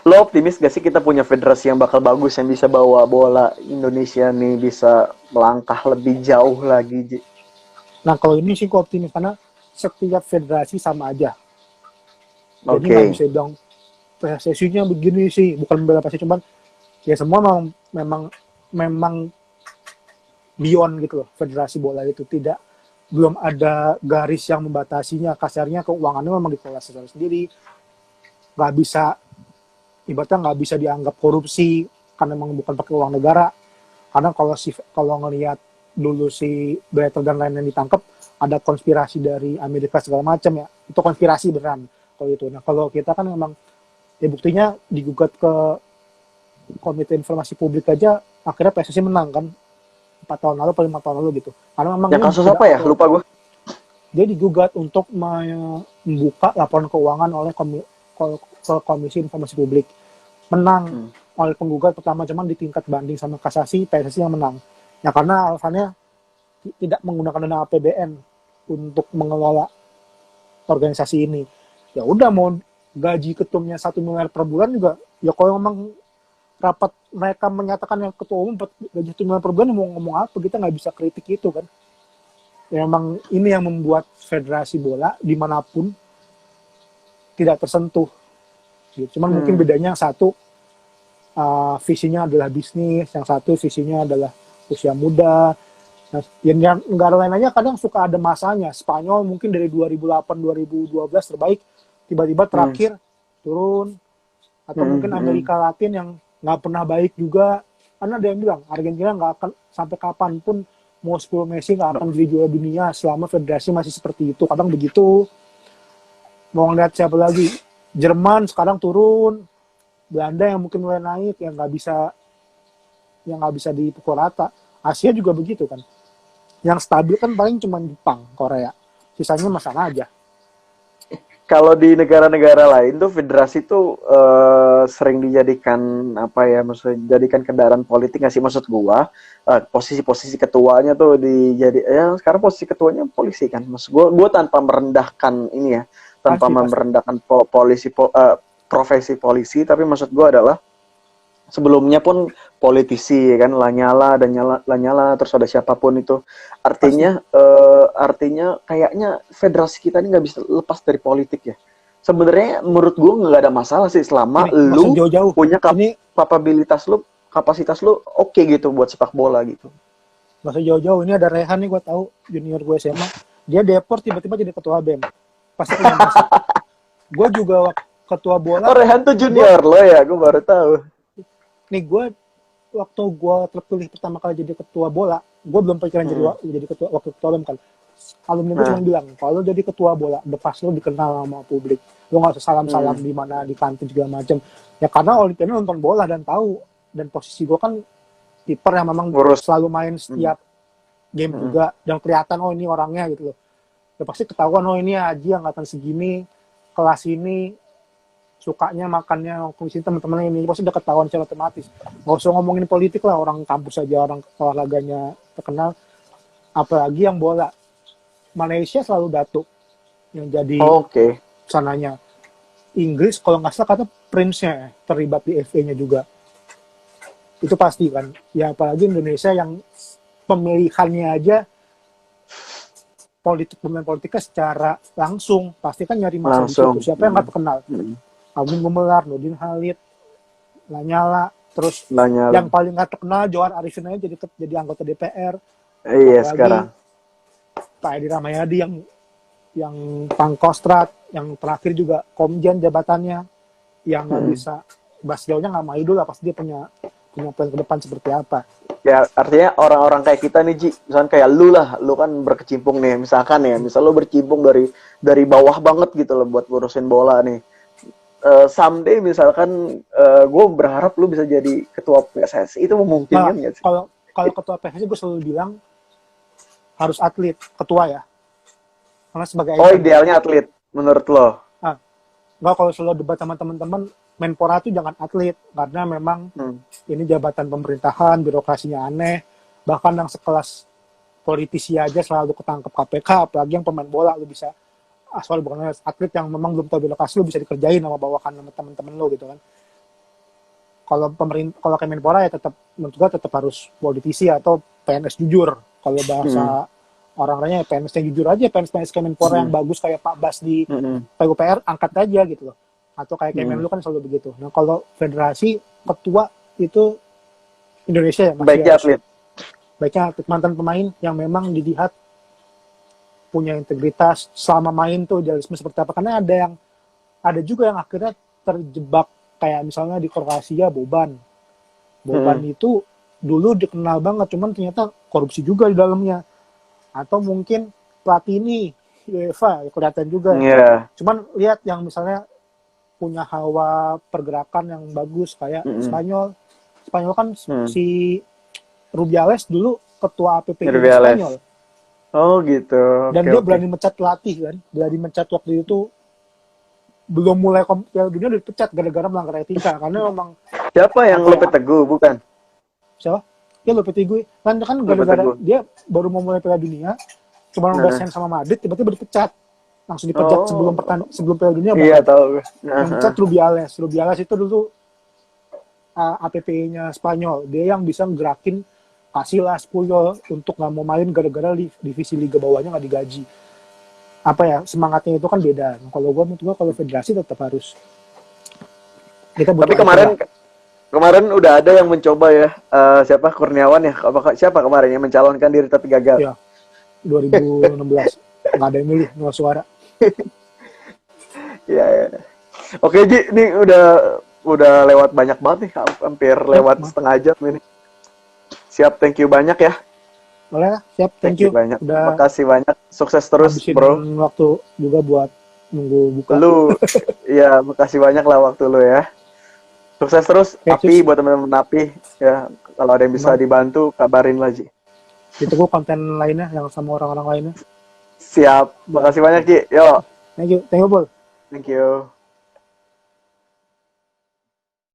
Lo optimis gak sih kita punya federasi yang bakal bagus, yang bisa bawa bola Indonesia nih bisa melangkah lebih jauh lagi? Nah kalau ini sih gue optimis, karena setiap federasi sama aja. Jadi nggak bisa bilang PSSI-nya begini sih, bukan membela PSSI, cuman ya semua memang beyond gitu loh. Federasi bola itu belum ada garis yang membatasinya. Kasarnya keuangannya memang dikelola secara sendiri, ibaratnya nggak bisa dianggap korupsi karena memang bukan pakai uang negara. Karena kalau ngelihat dulu si Blatter dan lain-lain ditangkap, ada konspirasi dari Amerika segala macam ya, itu konspirasi beneran kalau itu. Nah kalau kita kan memang ya buktinya digugat ke Komite Informasi Publik aja, akhirnya PSSI menang kan 4 tahun lalu atau 5 tahun lalu gitu. Karena memang yang kasus apa ya? Lupa gue. Dia digugat untuk membuka laporan keuangan oleh Komisi Informasi Publik. Menang oleh penggugat pertama, cuman di tingkat banding sama kasasi PSSI yang menang. Ya karena alasannya tidak menggunakan dana APBN untuk mengelola organisasi ini. Ya udah, mau gaji ketumnya 1 miliar per bulan juga, ya kalau memang rapat mereka menyatakan yang ketua umum gaji 1 miliar per bulan, mau ngomong apa, kita nggak bisa kritik itu kan. Ya memang ini yang membuat federasi bola dimanapun tidak tersentuh. Cuman mungkin bedanya yang satu visinya adalah bisnis, yang satu visinya adalah usia muda. Nah, yang negara lain aja kadang suka ada masanya. Spanyol mungkin dari 2008-2012 terbaik, tiba-tiba terakhir turun. Atau mungkin Amerika Latin yang nggak pernah baik juga. Karena ada yang bilang Argentina nggak akan sampai kapanpun, mau 10 Messi nggak akan jadi juara dunia selama federasi masih seperti itu. Kadang begitu. Mau ngeliat siapa lagi? Jerman sekarang turun, Belanda yang mungkin mulai naik, yang nggak bisa dipukul rata. Asia juga begitu kan. Yang stabil kan paling cuma Jepang, Korea. Sisanya masalah aja. Kalau di negara-negara lain tuh federasi tuh sering dijadikan apa ya, maksudnya jadikan kendaraan politik nggak sih? Maksud gua posisi-posisi ketuanya tuh sekarang posisi ketuanya polisi kan. Maksud gua tanpa merendahkan ini ya, tanpa merendahkan profesi polisi, tapi maksud gua adalah sebelumnya pun politisi kan, Lanyala terus ada siapapun itu, artinya kayaknya federasi kita ini nggak bisa lepas dari politik ya. Sebenarnya menurut gue nggak ada masalah sih selama lu punya kapasitas lu oke gitu buat sepak bola gitu. Nggak usah jauh-jauh, ini ada Rehan nih, gue tahu, junior gue SMA, dia deport tiba-tiba jadi ketua BEM pasti punya masa. Gue juga ketua bola. Oh, Rehan tuh junior lo ya, gue baru tahu. Nih waktu gue terpilih pertama kali jadi ketua bola, gue belum pikiran jadi wakil ketua BEM kan. alumni gue cuma bilang, kalau jadi ketua bola, udah pas lo dikenal sama publik, lo nggak usah salam-salam di mana di kantin segala macam. Ya karena Olimpiade nonton bola dan tahu, dan posisi gue kan kiper yang memang selalu main setiap game juga, dan kelihatan oh ini orangnya gitu loh. Ya pasti ketahuan oh ini Aji angkatan segini, kelas ini, sukanya makannya nongkrong sini teman-teman ini, pasti udah ketahuan secara otomatis. Nggak usah ngomongin politik lah, orang kampus aja orang olahraganya terkenal, apalagi yang bola. Malaysia selalu Datuk yang jadi sananya. Inggris kalau nggak salah kata Prince-nya terlibat di FA-nya juga. Itu pasti kan. Ya apalagi Indonesia yang pemilihannya aja pemain politiknya secara langsung pasti kan nyari masa di situ. Siapa yang nggak terkenal? Agung Gumelar, Nurdin Halid, Lanyala, terus yang paling nggak terkenal Johar Arifin aja jadi anggota DPR. Iya sekarang. Pak Edi Rahmayadi yang Pangkostrat, yang terakhir juga Komjen jabatannya, yang nggak bisa bahas jauhnya nggak mau dulu lah, pasti dia punya plan ke depan seperti apa. Ya artinya orang-orang kayak kita nih Ji, misalkan kayak lu kan berkecimpung nih, misalkan ya, misal lu berkecimpung dari bawah banget gitu loh buat ngurusin bola nih. Someday misalkan gue berharap lu bisa jadi ketua PSSI, itu memungkinkan nggak sih? Kalau ketua PSSI gue selalu bilang harus atlet, ketua ya. Karena sebagai idealnya atlet menurut lo? Nggak, kalau selalu debat sama teman-teman, Menpora itu jangan atlet, karena memang ini jabatan pemerintahan, birokrasinya aneh, bahkan yang sekelas politisi aja selalu ketangkep KPK, apalagi yang pemain bola, lu bisa, soal bukan atlet yang memang belum tahu birokrasi, lu bisa dikerjain sama bawakan sama teman-teman lo gitu kan. Kalau Kemenpora ya tetap, menurut gue tetap harus politisi atau PNS jujur, kalau bahasa orang-orangnya PNS yang jujur aja, PNS Kemenpora yang bagus kayak Pak Bas di PUPR, angkat aja gitu loh. Atau kayak Kemenlu kan selalu begitu. Nah kalau federasi, ketua itu Indonesia ya masih baiknya atlet. Baiknya atlet, mantan pemain yang memang dilihat punya integritas selama main tuh, idealisme seperti apa. Karena ada juga yang akhirnya terjebak, kayak misalnya di Kroasia Boban itu dulu dikenal banget, cuman ternyata korupsi juga di dalamnya. Atau mungkin Platini UEFA ya kelihatan juga. Cuman lihat yang misalnya punya hawa pergerakan yang bagus kayak Spanyol kan si Rubiales dulu ketua APPI Spanyol. Oh gitu. Dan dia berani mecat pelatih kan, berani mecat waktu itu belum mulai Piala Dunia udah dipecat gara-gara melanggar etika, karena memang siapa yang Lopetegui bukan? Siapa? Ya Lopetegui kan gara-gara dia baru mau mulai Piala Dunia, cuma udah sign sama Madrid, tiba-tiba dipecat. Langsung dipecat sebelum Piala Dunia. Iya tahu. Mencet Rubiales itu dulu APP-nya Spanyol. Dia yang bisa gerakin Casillas, Puyol untuk nggak mau main gara-gara divisi liga bawahnya nggak digaji. Apa ya, semangatnya itu kan beda. Kalau menurut gue kalau federasi tetap harus. Tapi kemarin udah ada yang mencoba ya, siapa Kurniawan ya? Siapa kemarin yang mencalonkan diri tapi gagal? Iya, 2016 nggak ada yang milih, nol suara. Ya. Oke Ji, ini udah lewat banyak banget nih, hampir lewat setengah jam ini. Siap, thank you banyak ya. Boleh, siap, thank you banyak. Udah makasih banyak, sukses terus bro. Waktu juga buat nunggu buka. Lu, ya makasih banyak lah waktu lu ya. Sukses terus, Api buat teman-teman Api ya. Kalau ada yang bisa dibantu, kabarin lah Ji. Ditunggu konten lainnya yang sama orang-orang lainnya. Siap, makasih banyak Ji. Yo. Thank you, Bol. Thank you.